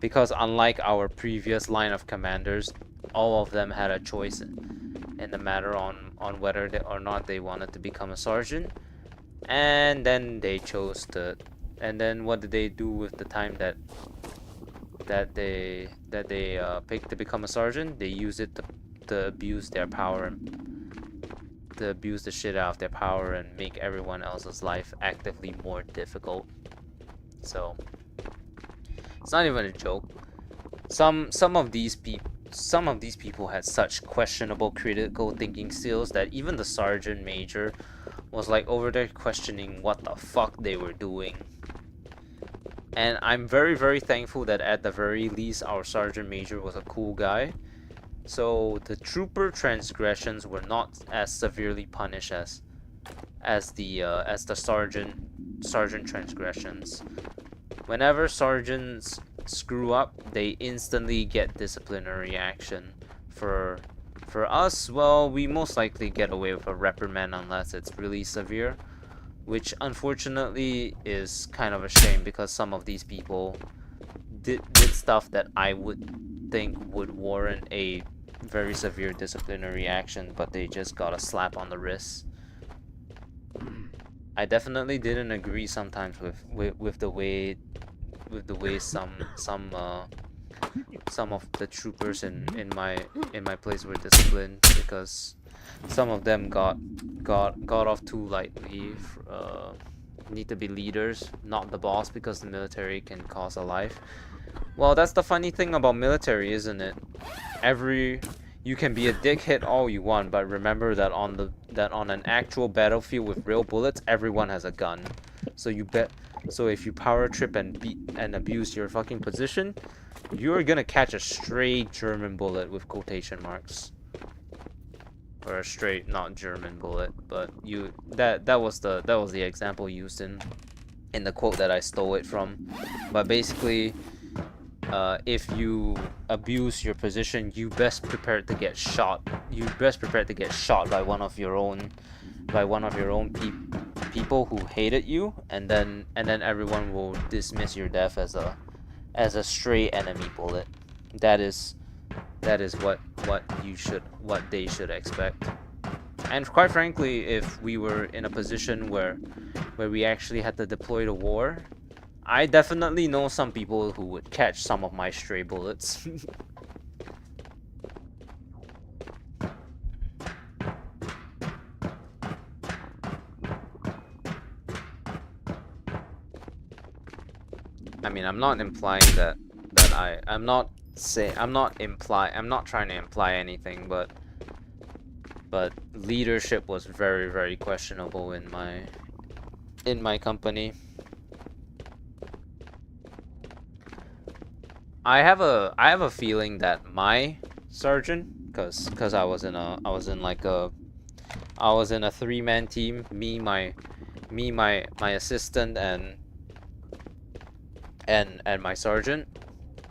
S1: unlike our previous line of commanders, all of them had a choice in the matter on whether or not they wanted to become a sergeant, and then they chose to. And then what did they do with the time that they picked to become a sergeant? They used it to abuse their power, to abuse the shit out of their power and make everyone else's life actively more difficult. So it's not even a joke. Some of these people had such questionable critical thinking skills that even the sergeant major was like over there questioning what the fuck they were doing. And I'm very, very thankful that at the very least our sergeant major was a cool guy. So the trooper transgressions were not as severely punished as the sergeant transgressions, whenever sergeants screw up, they instantly get disciplinary action. For us, well, we most likely get away with a reprimand unless it's really severe, which unfortunately is kind of a shame because some of these people did stuff that I would think would warrant a very severe disciplinary action, but they just got a slap on the wrist. I definitely didn't agree sometimes with the way some of the troopers in my place were disciplined, because some of them got off too lightly. Need to be leaders, not the boss, because the military can cost a life. Well, that's the funny thing about military, isn't it? You can be a dickhead all you want, but remember that on an actual battlefield with real bullets, everyone has a gun. So if you power trip and beat and abuse your fucking position, you're gonna catch a stray German bullet with quotation marks. Or a straight not German bullet, but that was the example used in the quote that I stole it from. But basically, if you abuse your position, you best prepare to get shot. You best prepare to get shot by one of your own people who hated you, and then everyone will dismiss your death as a stray enemy bullet. That is what they should expect. And quite frankly, if we were in a position where we actually had to deploy to war, I definitely know some people who would catch some of my stray bullets. I mean, I'm not implying that I'm not trying to imply anything, but leadership was very, very questionable in my company. I have a feeling that my sergeant, cause I was in a 3-man team, me, my assistant, and my sergeant.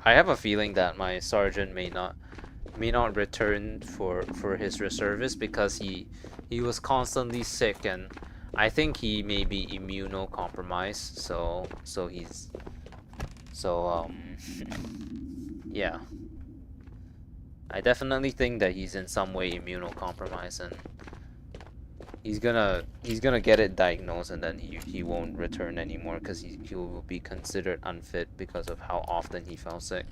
S1: I have a feeling that my sergeant may not return for his reservice because he was constantly sick, and I think he may be immunocompromised. Yeah. I definitely think that he's in some way immunocompromised, and he's gonna get it diagnosed, and then he won't return anymore because he will be considered unfit because of how often he fell sick.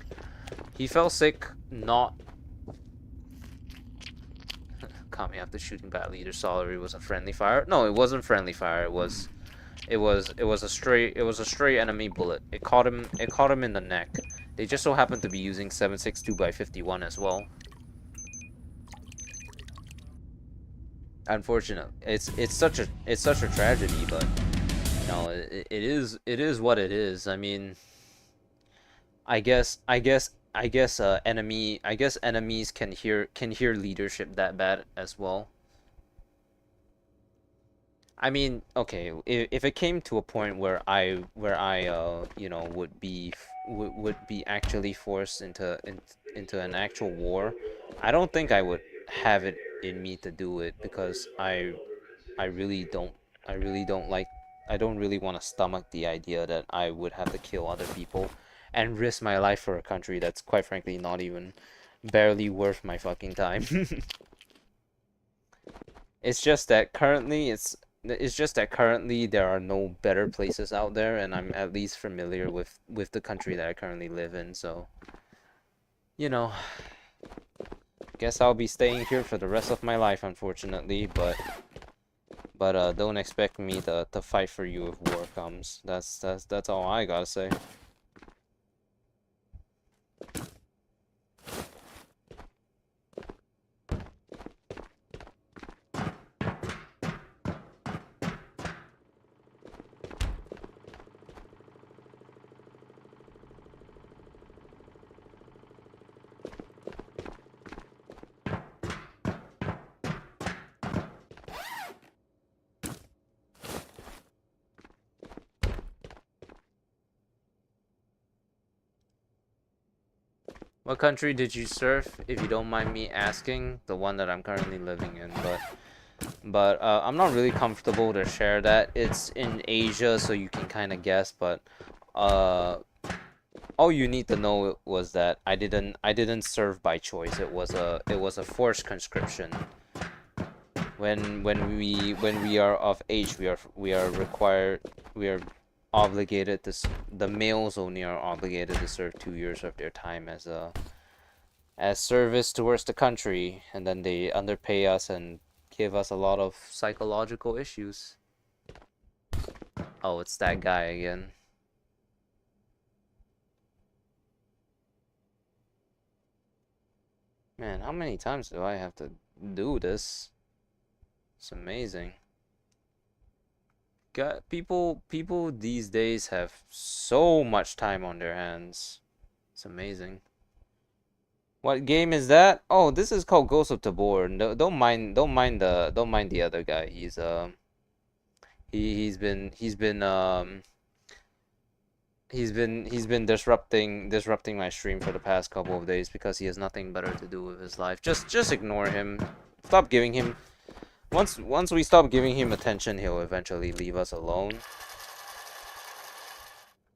S1: He fell sick not caught me after shooting badly. Either sorry was a friendly fire. No, it wasn't friendly fire. It was a stray enemy bullet. It caught him in the neck. They just so happened to be using 7.62x51 as well. Unfortunately, it's such a tragedy, but you know, it is what it is. I mean, I guess enemies can hear leadership that bad as well. I mean, okay, if it came to a point where I you know, would be actually forced into an actual war, I don't think I would have it in me to do it, because I really don't I don't really want to stomach the idea that I would have to kill other people and risk my life for a country that's quite frankly not even barely worth my fucking time. It's just that currently there are no better places out there, and I'm at least familiar with the country that I currently live in, so you know, guess I'll be staying here for the rest of my life, unfortunately, but don't expect me to fight for you if war comes. That's all I gotta say. What country did you serve, if you don't mind me asking? The one that I'm currently living in, but I'm not really comfortable to share that. It's in Asia, so you can kind of guess, but uh, all you need to know was that I didn't serve by choice. It was a forced conscription. When we are of age, we are required we are obligated to the males only are obligated to serve 2 years of their time as service towards the country, and then they underpay us and give us a lot of psychological issues. Oh, it's that guy again. Man, how many times do I have to do this? It's amazing. People these days have so much time on their hands. It's amazing. What game is that? Oh, this is called Ghost of Tabor. No, don't mind the other guy. He's been disrupting my stream for the past couple of days because he has nothing better to do with his life. Just ignore him. Stop giving him once we stop giving him attention, he'll eventually leave us alone.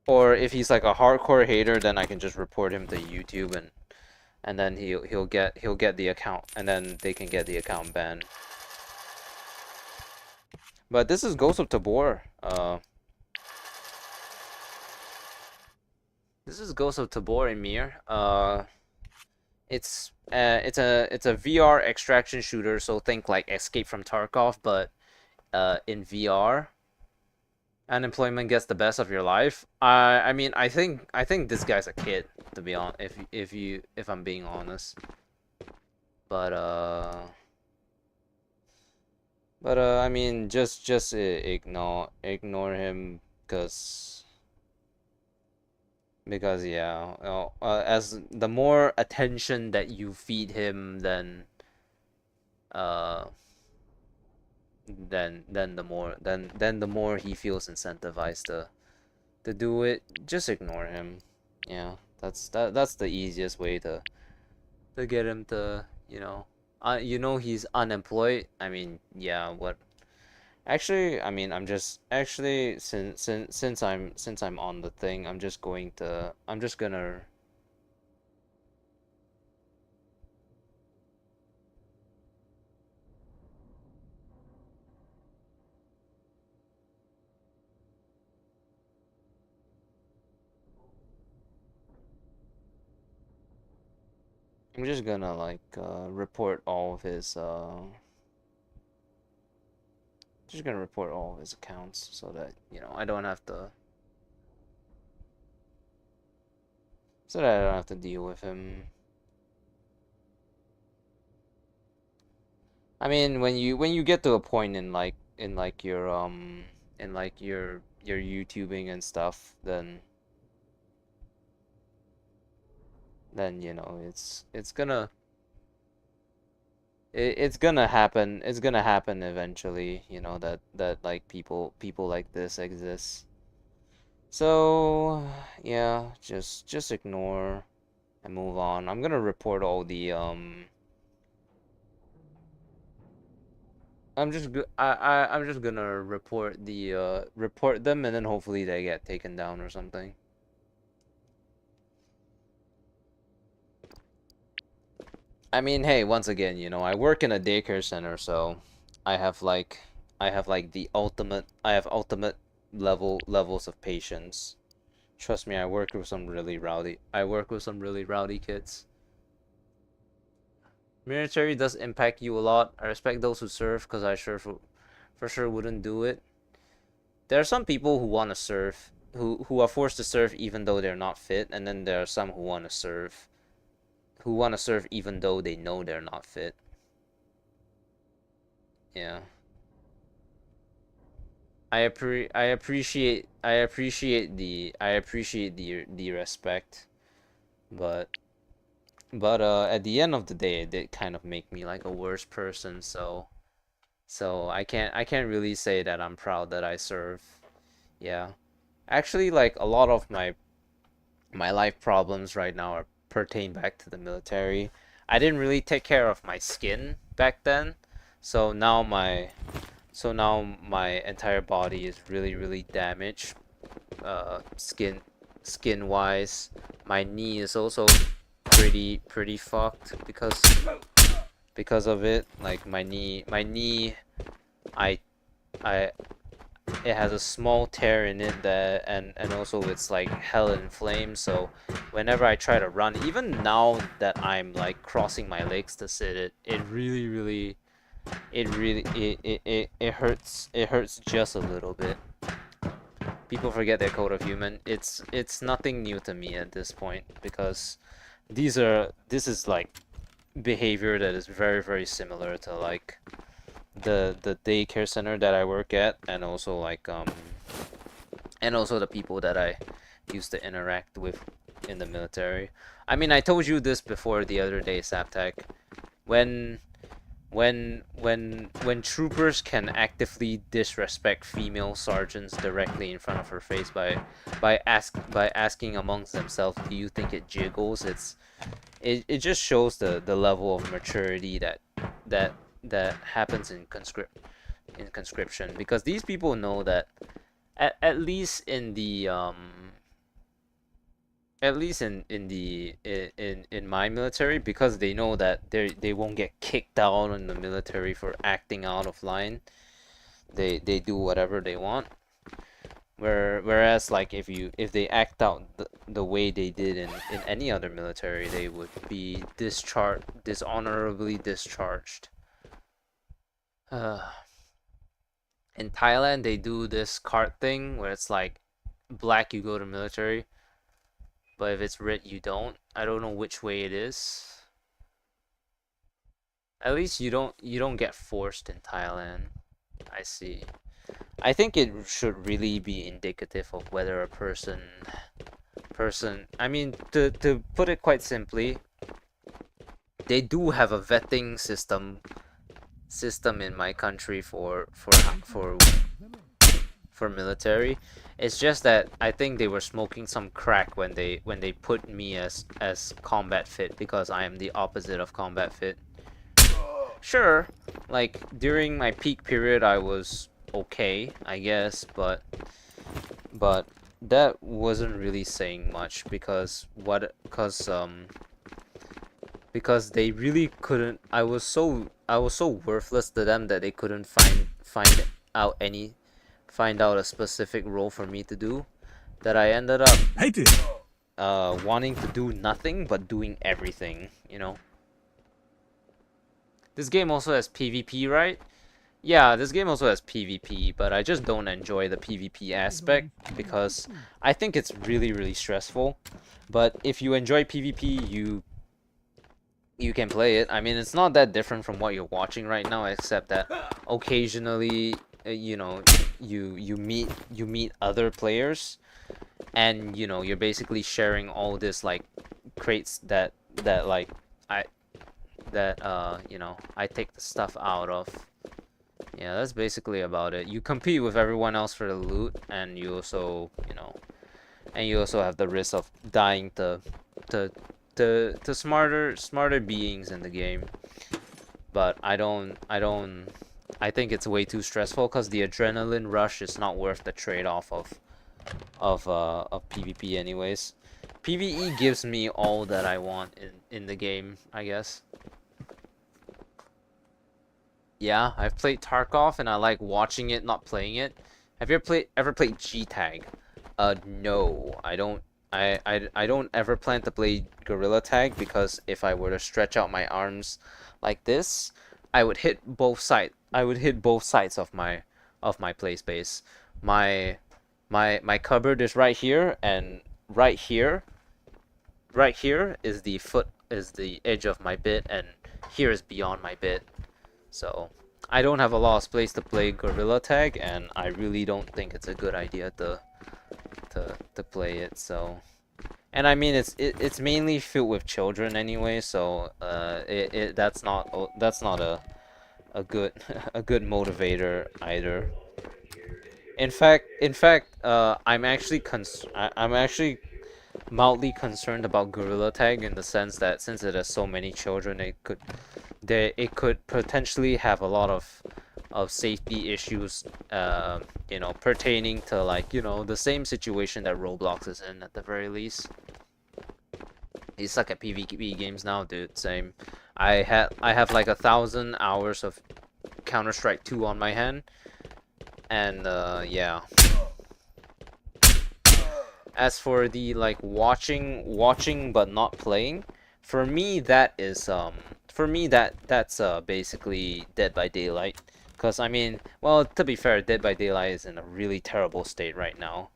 S1: Or if he's like a hardcore hater, then I can just report him to YouTube, and then he'll get the account, and then they can get the account banned. But this is Ghost of Tabor. This is Ghost of Tabor, Emir. It's a VR extraction shooter, so think like Escape from Tarkov, but in VR. Unemployment gets the best of your life. I mean, I think this guy's a kid, to be honest. If I'm being honest. But I mean, just ignore him, because yeah, as the more attention that you feed him, uh then the more he feels incentivized to do it. Just ignore him. Yeah, that's the easiest way to get him to, he's unemployed. I mean, yeah, what actually, I mean, I'm just actually, since I'm on the thing, I'm just gonna like report all of his just gonna report all of his accounts so that, I don't have to deal with him. I mean, when you get to a point in like your YouTubing and stuff, then it's gonna happen. It's gonna happen eventually, that like people like this exist. So yeah, just ignore and move on. I'm gonna report all the I'm just gonna report them, and then hopefully they get taken down or something. I mean, hey, once again, I work in a daycare center, so I have like I have ultimate levels of patience. Trust me, I work with some really rowdy kids. Military does impact you a lot. I respect those who serve, because I for sure wouldn't do it. There are some people who want to serve, who are forced to serve even though they're not fit, and then there are some who want to serve even though they know they're not fit. Yeah. I appreciate the respect, but at the end of the day, it did kind of make me like a worse person. So I can't really say that I'm proud that I serve. Yeah, actually, like a lot of my life problems right now are pertain back to the military. I didn't really take care of my skin back then, so now my entire body is really damaged. Skin wise, my knee is also pretty fucked because of it. Like my knee, I I it has a small tear in it that and also it's like hell in flames. So whenever I try to run, even now that I'm like crossing my legs to sit, it hurts just a little bit. People forget their code of human. It's nothing new to me at this point because this is like behavior that is very similar to like the daycare center that I work at, and also like and also the people that I used to interact with in the military. I mean, I told you this before the other day, Saptech. When when troopers can actively disrespect female sergeants directly in front of her face by asking amongst themselves, do you think it jiggles? It just shows the level of maturity that happens in conscription, because these people know that at least in the at least in my military, because they know that they won't get kicked out in the military for acting out of line. They do whatever they want. Whereas like if they act out the way they did in any other military, they would be dishonorably discharged. In Thailand, they do this card thing where it's like black you go to military, but if it's red you don't. I don't know which way it is. At least you don't get forced in Thailand. I see. I think it should really be indicative of whether a person I mean, to put it quite simply, they do have a vetting system in my country for military. It's just that I think they were smoking some crack when they put me as combat fit, because I am the opposite of combat fit. Sure, like during my peak period I was okay, I guess, but that wasn't really saying much, because they really couldn't. I was so worthless to them that they couldn't find out a specific role for me to do, that I ended up wanting to do nothing but doing everything, you know. This game also has PvP, right? Yeah, this game also has PvP, but I just don't enjoy the PvP aspect because I think it's really stressful. But if you enjoy PvP, you can play it. I mean, it's not that different from what you're watching right now, except that occasionally, you know, you meet other players, and you know, you're basically sharing all this like crates that like you know, I take the stuff out of. Yeah, that's basically about it. You compete with everyone else for the loot, and you also, you know, and you also have the risk of dying to smarter beings in the game. But I think it's way too stressful, because the adrenaline rush is not worth the trade-off of PvP anyways. PvE gives me all that I want in the game, I guess. Yeah, I've played Tarkov and I like watching it, not playing it. Have you ever played G-Tag? No, I don't. I don't ever plan to play Gorilla Tag, because if I were to stretch out my arms like this, I would hit both sides. I would hit both sides of my play space. My cupboard is right here, and right here is the edge of my bed, and here is beyond my bed. So I don't have a lot of space to play Gorilla Tag, and I really don't think it's a good idea to play it. So, and I mean, it's mainly filled with children anyway, so that's not a good a good motivator either. In fact, I'm actually mildly concerned about gorilla tag in the sense that since it has so many children, it could potentially have a lot of safety issues, you know, pertaining to like, you know, the same situation that Roblox is in at the very least. You suck at PvE games now, dude. Same. I have like 1,000 hours of Counter-Strike 2 on my hand, and yeah. As for the like watching but not playing, for me that's basically Dead by Daylight. Cause I mean, well, to be fair, Dead by Daylight is in a really terrible state right now.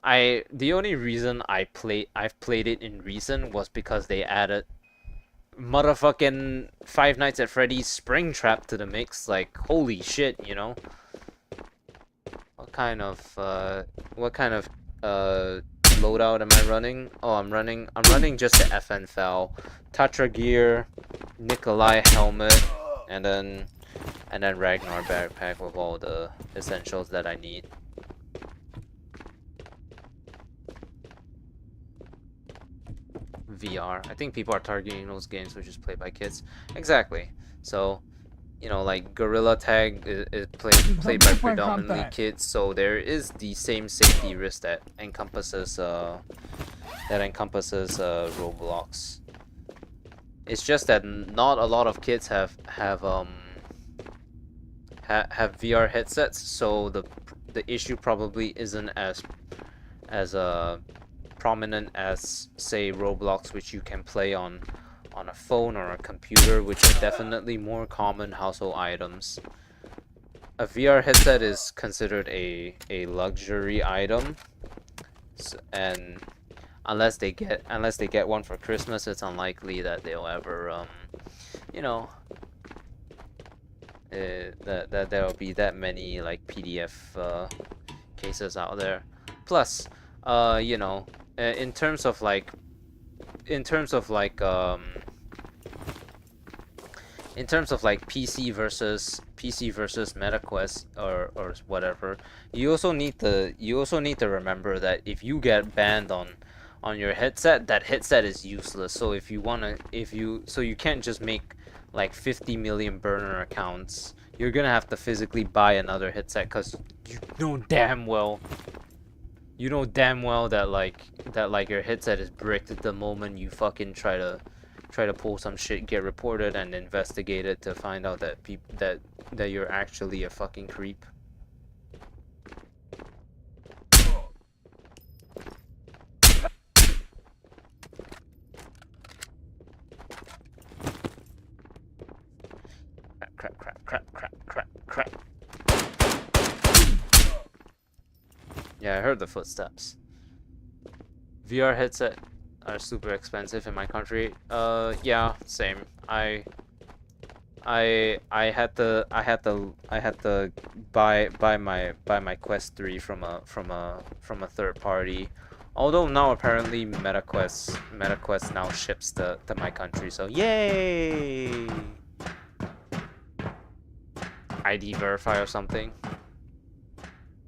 S1: The only reason I've played it in recent was because they added motherfucking Five Nights at Freddy's Springtrap to the mix. Like, holy shit, you know? What kind of loadout am I running? Oh, I'm running just the FN FAL, Tatra gear, Nikolai helmet, and then Ragnar backpack with all the essentials that I need. VR. I think people are targeting those games which is played by kids. Exactly. So, you know, like Gorilla Tag is played by predominantly kids, so there is the same safety risk that encompasses Roblox. It's just that not a lot of kids have VR headsets, so the issue probably isn't as prominent as say Roblox, which you can play on a phone or a computer, which are definitely more common household items. A VR headset is considered a luxury item, and unless they get one for Christmas, it's unlikely that they'll ever you know, that there'll be that many like PDF cases out there. Plus, you know, in terms of like PC versus MetaQuest or whatever, you also need to remember that if you get banned on your headset, that headset is useless. So you can't just make like 50 million burner accounts. You're gonna have to physically buy another headset, because you know damn well that your headset is bricked at the moment you fucking try to pull some shit, get reported, and investigate it to find out that that you're actually a fucking creep. Crap. Yeah, I heard the footsteps. VR headset are super expensive in my country. Yeah, same. I had to buy my Quest 3 from a third party. Although now apparently MetaQuest now ships to my country, so yay! ID verify or something.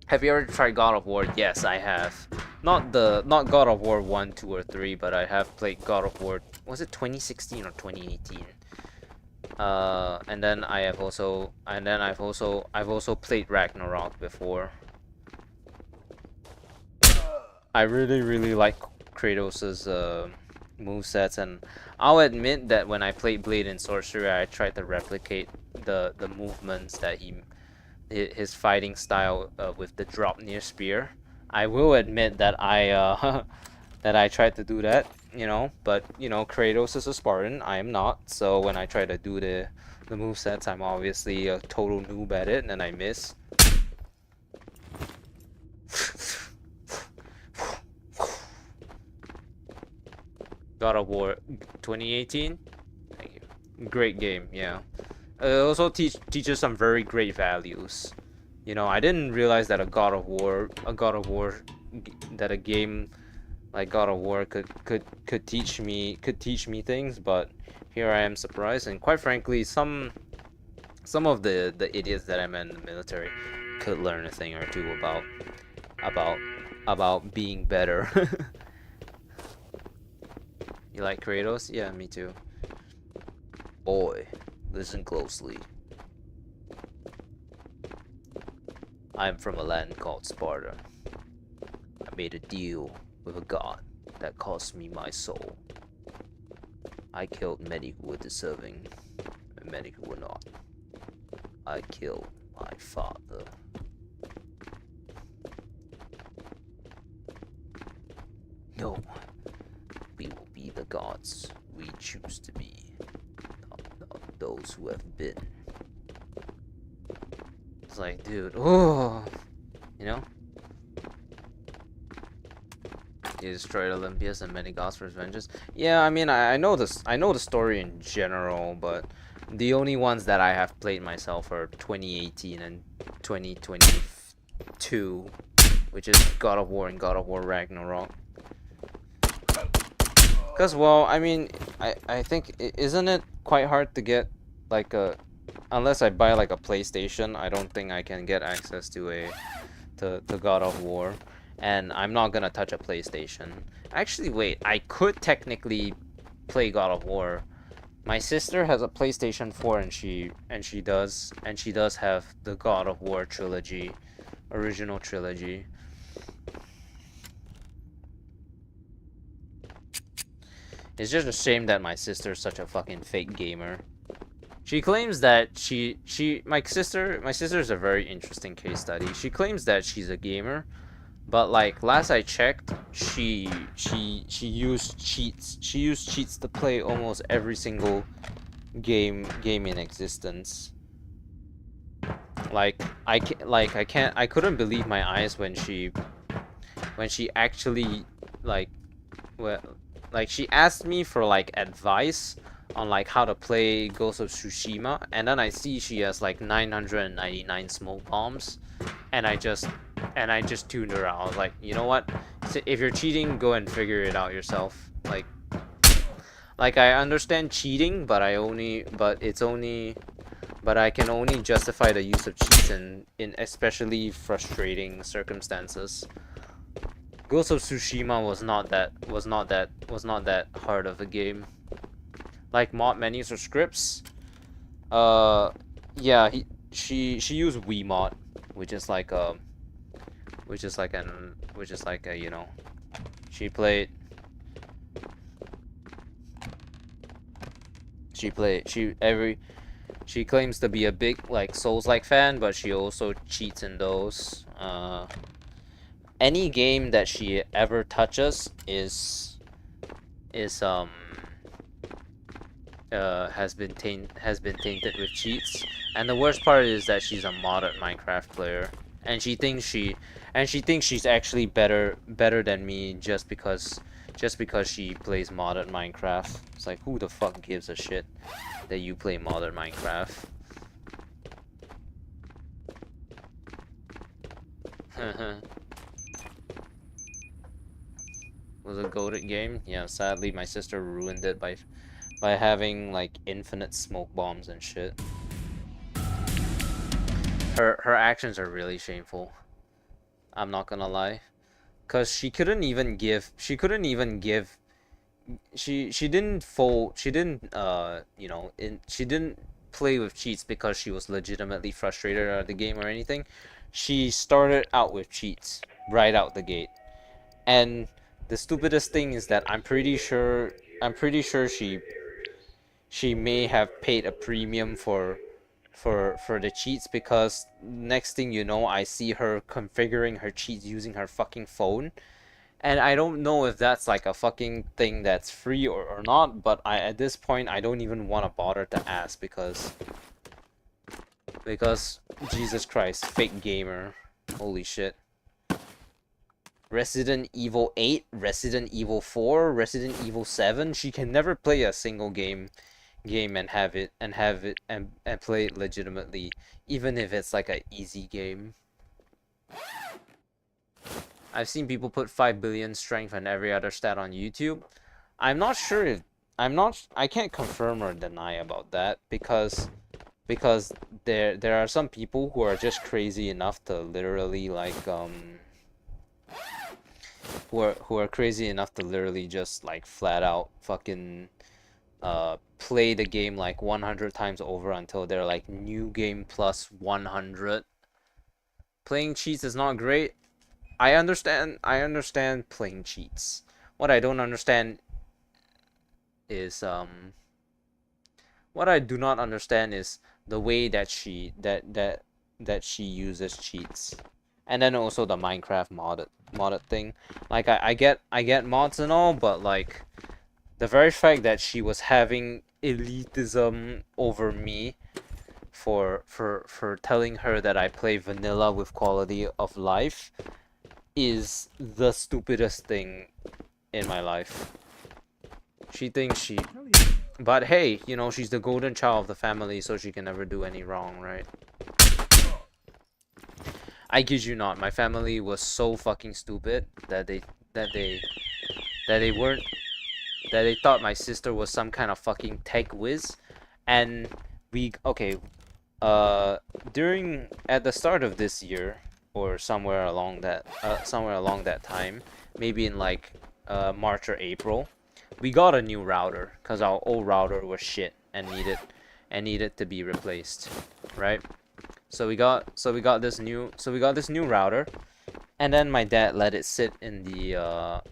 S1: Have you ever tried God of War? Yes, I have. Not God of War 1, 2, or 3, but I have played God of War. Was it 2016 or 2018? And then I've also played Ragnarok before. I really like Kratos's movesets, and I'll admit that when I played Blade and Sorcerer, I tried to replicate the movements that his fighting style with the drop near spear. I will admit that I that I tried to do that, you know, but you know, Kratos is a Spartan, I am not, so when I try to do the movesets, I'm obviously a total noob at it, and then I miss. God of War 2018? Thank you. Great game, yeah. It also teaches some very great values. You know, I didn't realize that a game like God of War could teach me things, but here I am surprised, and quite frankly, some of the idiots that I met in the military could learn a thing or two about being better. You like Kratos? Yeah, me too. Boy, listen closely. I'm from a land called Sparta. I made a deal with a god that cost me my soul. I killed many who were deserving, and many who were not. I killed my father. No, we will be the gods we choose to be, not those who have been. It's like, dude, oh, you know? He destroyed Olympias and many gods for his vengeance. Yeah, I mean, I know this. I know the story in general, but the only ones that I have played myself are 2018 and 2022, which is God of War and God of War Ragnarok. Cause, well, I mean, I think isn't it quite hard to get like a, unless I buy like a PlayStation, I don't think I can get access to to God of War. And I'm not gonna touch a PlayStation. Actually, wait, I could technically play God of War. My sister has a PlayStation 4 and she does have the God of War trilogy, original trilogy. It's just a shame that my sister's such a fucking fake gamer. She claims that my sister's a very interesting case study. She claims that she's a gamer, but like last I checked, she used cheats. She used cheats to play almost every single game in existence. Like I couldn't believe my eyes when she actually like, well, like she asked me for like advice on like how to play Ghost of Tsushima, and then I see she has like 999 smoke bombs, and I just tuned her out. I was like, you know what? If you're cheating, go and figure it out yourself. Like I understand cheating, but I can only justify the use of cheats in especially frustrating circumstances. Ghost of Tsushima was not that hard of a game. Like mod menus or scripts. Yeah, she used Wiimote, which is like a, you know, she claims to be a big like Souls-like fan, but she also cheats in those. Any game that she ever touches has been tainted with cheats, and the worst part is that she's a modded Minecraft player, and she thinks she's actually better than me just because she plays modded Minecraft. It's like, who the fuck gives a shit that you play modded Minecraft? Was a goated game. Yeah, sadly my sister ruined it by having like infinite smoke bombs and shit. Her actions are really shameful. I'm not gonna lie, cause she didn't play with cheats because she was legitimately frustrated at the game or anything. She started out with cheats right out the gate, and the stupidest thing is that I'm pretty sure she may have paid a premium for the cheats, because next thing you know, I see her configuring her cheats using her fucking phone, and I don't know if that's like a fucking thing that's free or not, but at this point I don't even want to bother to ask, because Jesus Christ, fake gamer, holy shit. Resident Evil 8, Resident Evil 4, Resident Evil 7, she can never play a single game and play it legitimately, even if it's like an easy game. I've seen people put 5 billion strength and every other stat on YouTube. I'm not sure if I can't confirm or deny about that, because there are some people who are just crazy enough to literally like who are crazy enough to literally just like flat out fucking play the game like 100 times over until they're like new game plus 100. Playing cheats is not great. I understand playing cheats. What I don't understand is what I do not understand is the way that she uses cheats. And then also the Minecraft modded thing. Like I get mods and all, but like the very fact that she was having elitism over me for telling her that I play vanilla with quality of life is the stupidest thing in my life. She thinks she... But hey, you know, she's the golden child of the family, so she can never do any wrong, right? I kid you not, my family was so fucking stupid that they thought my sister was some kind of fucking tech whiz, and during at the start of this year or somewhere along that time, maybe in like March or April, we got a new router because our old router was shit and needed to be replaced, right? So we got this new router, and then my dad let it sit in the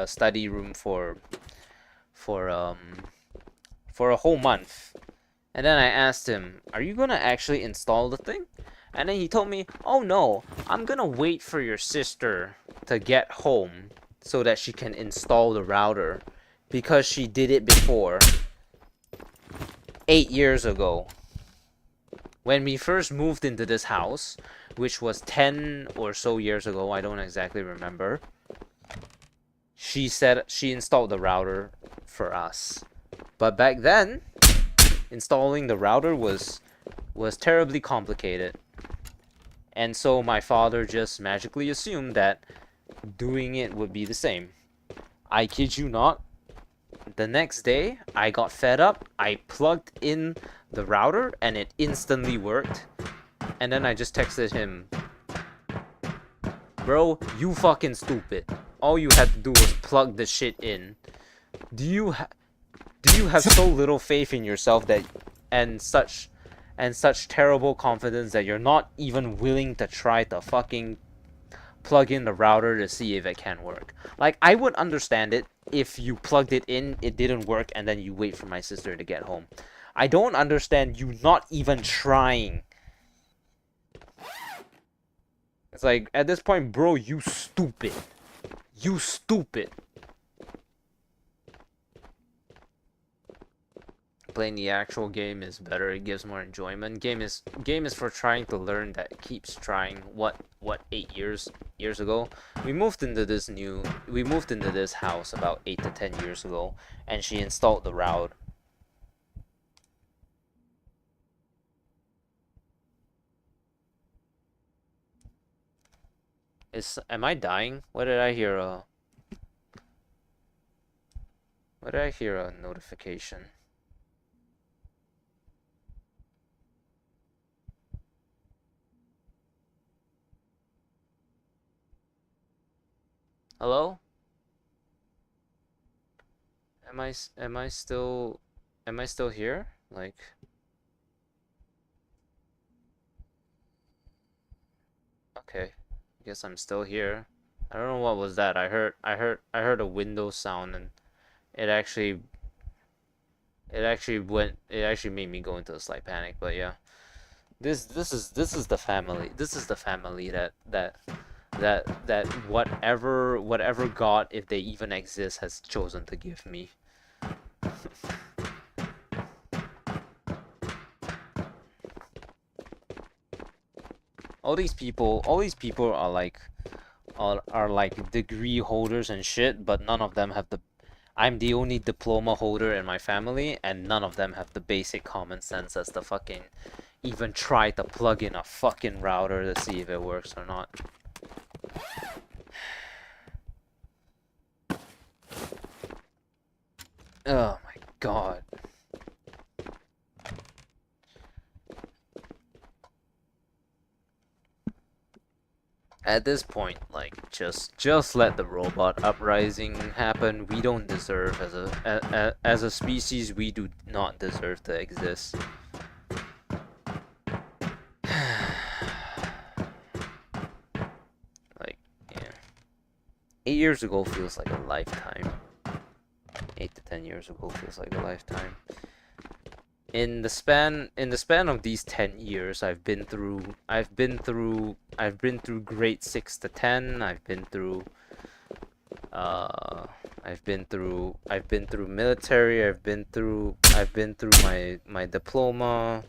S1: study room for a whole month. And then I asked him, "Are you gonna actually install the thing?" And then he told me, "Oh no, I'm gonna wait for your sister to get home so that she can install the router because she did it before 8 years ago. When we first moved into this house, which was 10 or so years ago, I don't exactly remember, she said she installed the router for us. But back then, installing the router was terribly complicated. And so my father just magically assumed that doing it would be the same. I kid you not, the next day, I got fed up, I plugged in the router, and it instantly worked. And then I just texted him, "Bro, you fucking stupid. All you had to do was plug the shit in. Do you have so little faith in yourself that and such terrible confidence that you're not even willing to try to fucking plug in the router to see if it can work?" Like, I would understand it if you plugged it in, it didn't work, and then you wait for my sister to get home. I don't understand you not even trying. It's like, at this point, bro, you stupid. You stupid. Playing the actual game is better. It gives more enjoyment. Game is for trying to learn that it keeps trying. What 8 years ago? We moved into this house about 8 to 10 years ago, and she installed the router. Am I dying? What did I hear? What did I hear? A notification. Hello? Am I still here? Like, okay. I guess I'm still here. I don't know what was that. I heard a window sound, and it actually made me go into a slight panic, but yeah. This is the family. This is the family that whatever God, if they even exist, has chosen to give me. All these people are like degree holders and shit, but none of them have the... I'm the only diploma holder in my family, and none of them have the basic common sense as to fucking even try to plug in a fucking router to see if it works or not. Oh my god. At this point, like, just let the robot uprising happen. We don't deserve as a species. We do not deserve to exist. Like, yeah. 8 years ago feels like a lifetime. 8 to 10 years ago feels like a lifetime. In the span of these 10 years, I've been through grade 6 to 10. I've been through military. I've been through my diploma.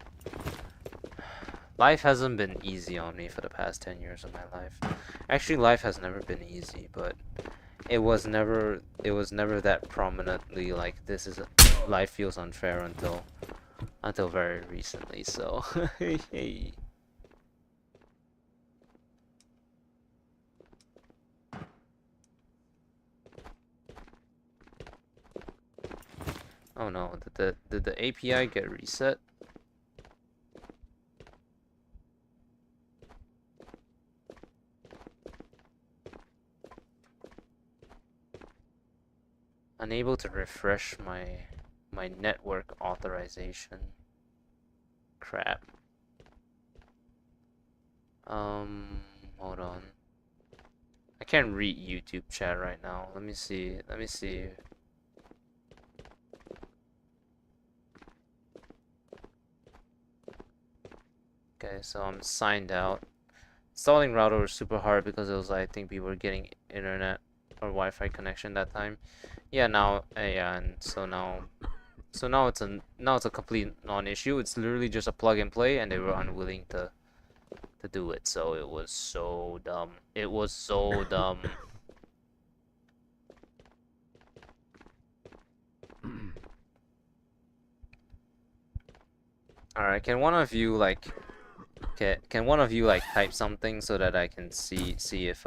S1: Life hasn't been easy on me for the past 10 years of my life. Actually, life has never been easy, but it was never that prominently like life feels unfair until very recently. So hey. Oh no, did the API get reset? Unable to refresh my network authorization. Crap. Hold on. I can't read YouTube chat right now. Let me see. Okay, so I'm signed out. Installing router was super hard because it was, I think, people were getting internet or Wi-Fi connection that time. Yeah, and so now it's a complete non-issue. It's literally just a plug and play, and they were unwilling to do it. So it was so dumb. It was so dumb. All right, can one of you like type something so that I can see if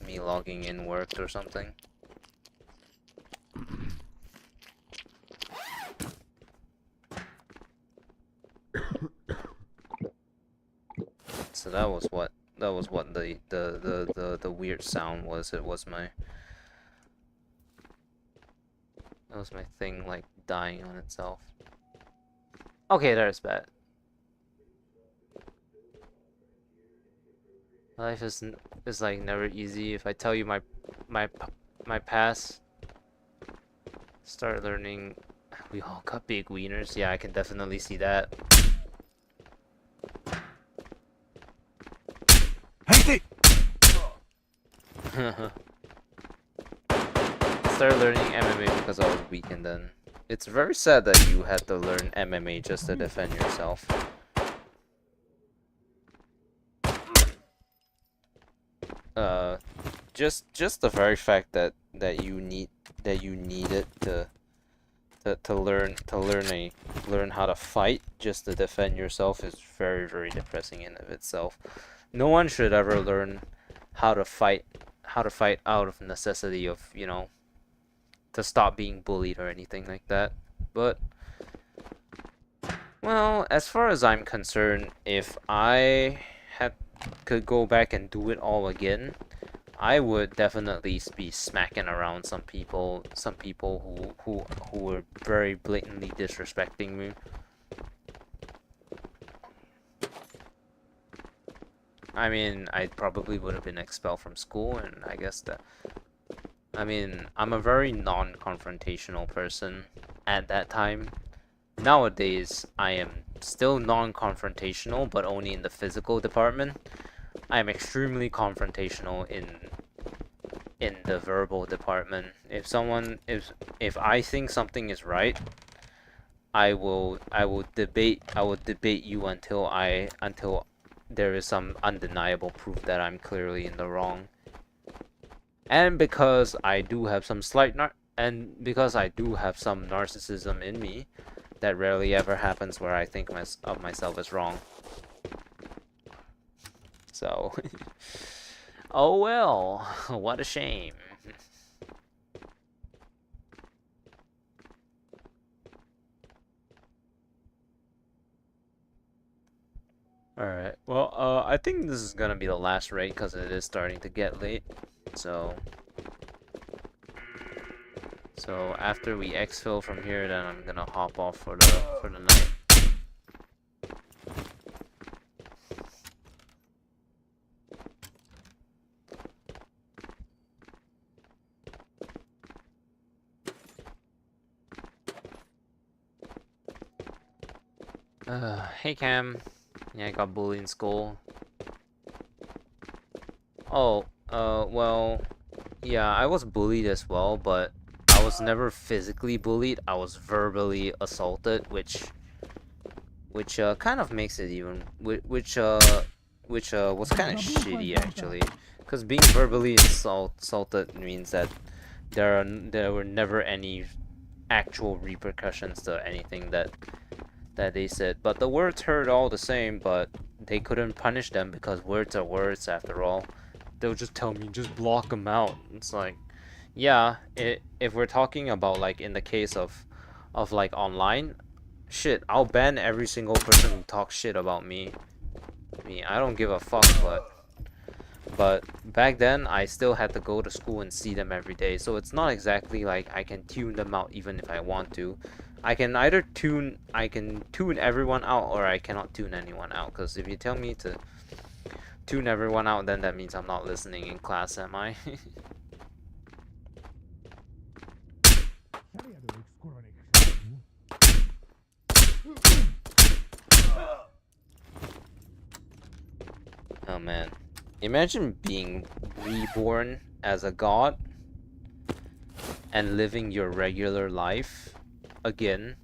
S1: me logging in worked or something. So that was what the weird sound was. It was my thing like dying on itself. Okay, there's bad. Life is like never easy. If I tell you my past, start learning. We all got big wieners. Yeah, I can definitely see that.
S2: Hey!
S1: Started learning MMA because I was weak, and then it's very sad that you had to learn MMA just to defend yourself. Just the very fact that you needed to learn how to fight just to defend yourself is very, very depressing in of itself. No one should ever learn how to fight out of necessity of, you know, to stop being bullied or anything like that. But well, as far as I'm concerned, if I could go back and do it all again, I would definitely be smacking around some people who were very blatantly disrespecting me. I mean, I probably would have been expelled from school, and I guess that, I mean, I'm a very non-confrontational person at that time. Nowadays, I am still non-confrontational, but only in the physical department. I am extremely confrontational in the verbal department. If I think something is right, I will debate you until there is some undeniable proof that I'm clearly in the wrong. And because I do have some narcissism in me, that rarely ever happens where I think of myself as wrong. So, oh well, what a shame. Alright, well, I think this is gonna be the last raid because it is starting to get late. So, after we exfil from here, then I'm gonna hop off for the night. Hey Cam. Yeah, I got bullied in school. Oh, well, yeah, I was bullied as well, but I was never physically bullied. I was verbally assaulted, which kind of makes it even, which was kind of shitty actually, because being verbally assaulted means that there were never any actual repercussions to anything that they said, but the words hurt all the same, but they couldn't punish them because words are words after all. They'll just tell me, just block them out. It's like, yeah, if we're talking about like in the case of like online, shit, I'll ban every single person who talks shit about me. I don't give a fuck, but back then I still had to go to school and see them every day, so it's not exactly like I can tune them out even if I want to. I can either tune everyone out, or I cannot tune anyone out, because if you tell me to tune everyone out, then that means I'm not listening in class, am I? Oh man. Imagine being reborn as a god and living your regular life again,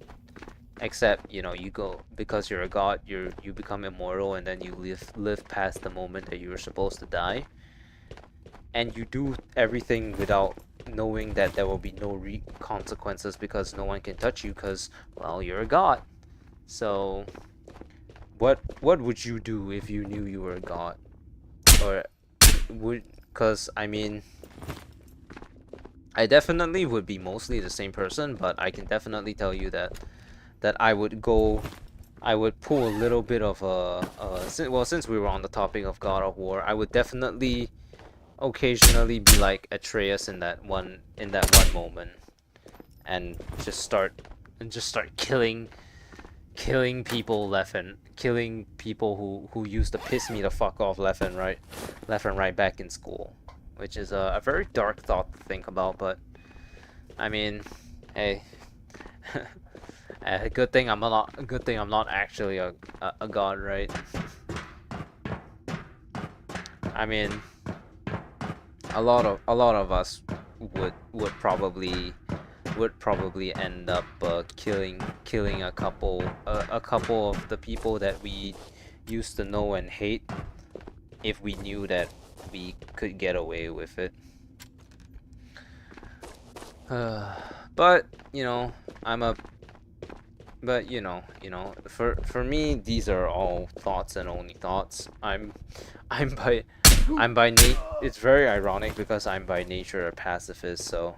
S1: except, you know, you go, because you're a god, you become immortal, and then you live past the moment that you were supposed to die, and you do everything without knowing that there will be no consequences because no one can touch you because, well, you're a god. So what would you do if you knew you were a god? Or because I mean, I definitely would be mostly the same person, but I can definitely tell you that I would pull a little bit of since we were on the topic of God of War, I would definitely occasionally be like Atreus in that one moment, and just start killing people killing people who used to piss me the fuck off left and right back in school, which is a very dark thought to think about, but I mean, hey, good thing I'm not actually a god, right? I mean, a lot of us would probably end up killing a couple of the people that we used to know and hate if we knew that we could get away with it. But you know, for me, these are all thoughts and only thoughts. I'm by it's very ironic because I'm by nature a pacifist, so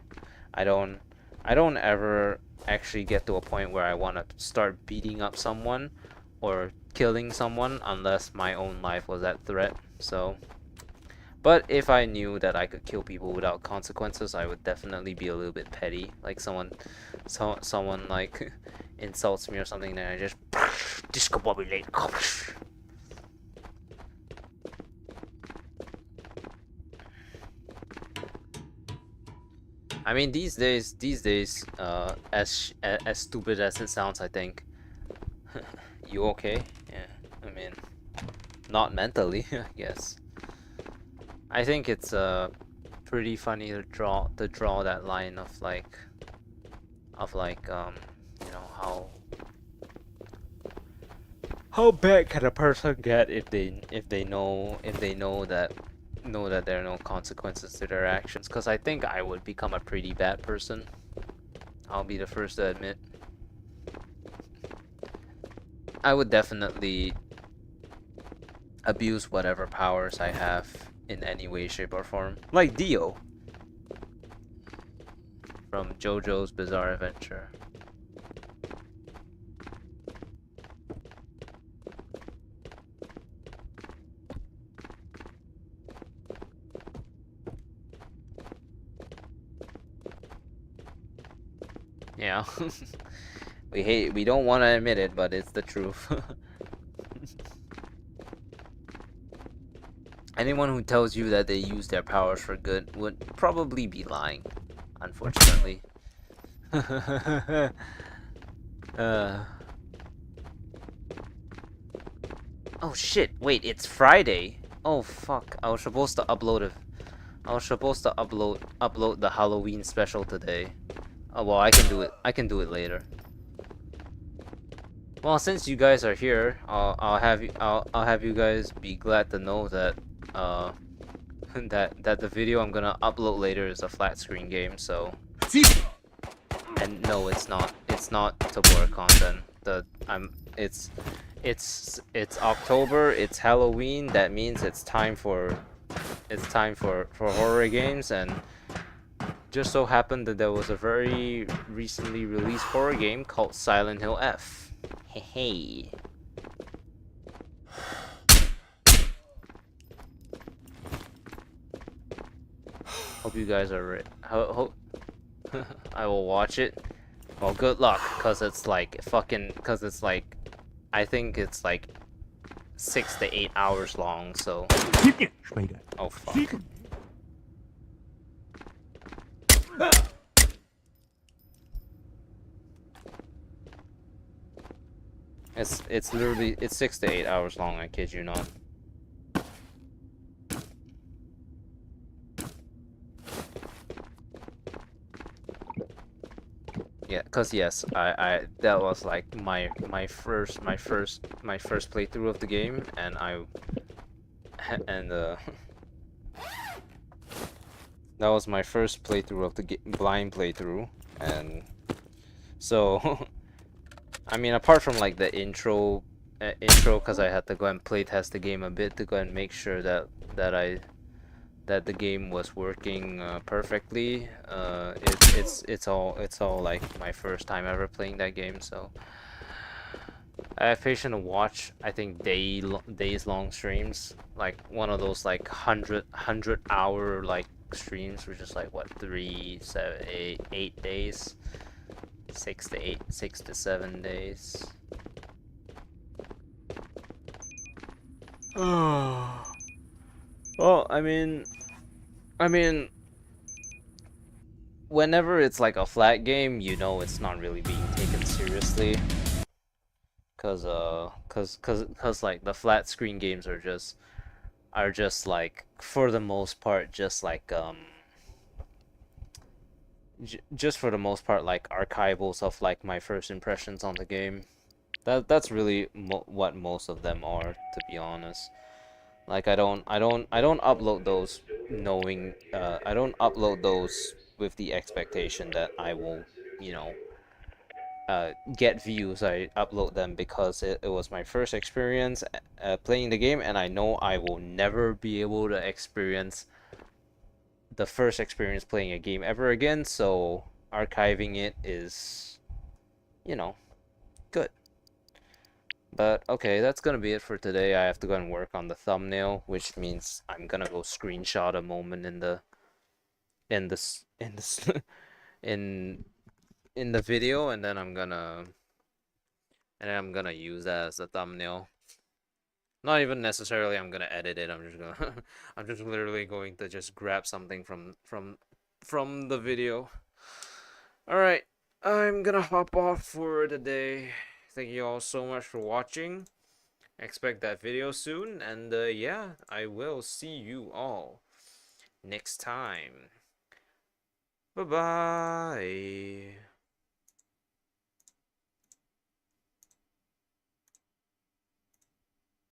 S1: I don't ever actually get to a point where I want to start beating up someone or killing someone unless my own life was at threat. So, but if I knew that I could kill people without consequences, I would definitely be a little bit petty. Like someone like insults me or something, then I just discombobulate. I mean, these days, as stupid as it sounds, I think. You okay? Yeah. I mean, not mentally, I guess. I think it's pretty funny to draw that line of like you know, how bad can a person get if they know that there are no consequences to their actions? Because I think I would become a pretty bad person. I'll be the first to admit. I would definitely abuse whatever powers I have in any way, shape, or form. Like Dio from JoJo's Bizarre Adventure. Yeah. We don't want to admit it, but it's the truth. Anyone who tells you that they use their powers for good would probably be lying, unfortunately. uh. Oh shit, wait, it's Friday. Oh fuck, I was supposed to upload it. I was supposed to upload the Halloween special today. Oh well, I can do it. I can do it later. Well, since you guys are here, I'll have you guys be glad to know that that the video I'm gonna upload later is a flat screen game. So, and no, it's not. It's not Tabor content. It's October. It's Halloween. That means it's time for horror games, and just so happened that there was a very recently released horror game called Silent Hill F. Hey hey. Hope you guys are ready. Hope I will watch it. Well, good luck, cause it's like I think it's like 6 to 8 hours long. So. Oh fuck. It's literally 6 to 8 hours long. I kid you not. Yeah, cause yes, I that was like my first playthrough of the game, and that was my first playthrough of the blind playthrough, and so I mean, apart from like the intro, cause I had to go and playtest the game a bit to go and make sure that the game was working perfectly. It's all like my first time ever playing that game, so I have patience to watch. I think days long streams, like one of those like 100 hour like streams, which is like what 3, 7, 8 days, 6 to 7 days. Oh. Well, I mean, whenever it's like a flat game, you know it's not really being taken seriously. Cause like the flat screen games are just like, for the most part, just like just for the most part like archivals of like my first impressions on the game. That's really what most of them are, to be honest. Like I don't upload those knowing I don't upload those with the expectation that I will, you know, get views. I upload them because it was my first experience playing the game, and I know I will never be able to experience the first experience playing a game ever again, so archiving it is, you know, good. But okay, that's gonna be it for today. I have to go and work on the thumbnail, which means I'm gonna go screenshot a moment in this in in the video, and then I'm gonna use that as a thumbnail. Not even necessarily I'm gonna edit it. I'm just gonna I'm just literally going to just grab something from the video. All right, I'm gonna hop off for the day. Thank you all so much for watching. Expect that video soon, and yeah, I will see you all next time. Bye bye.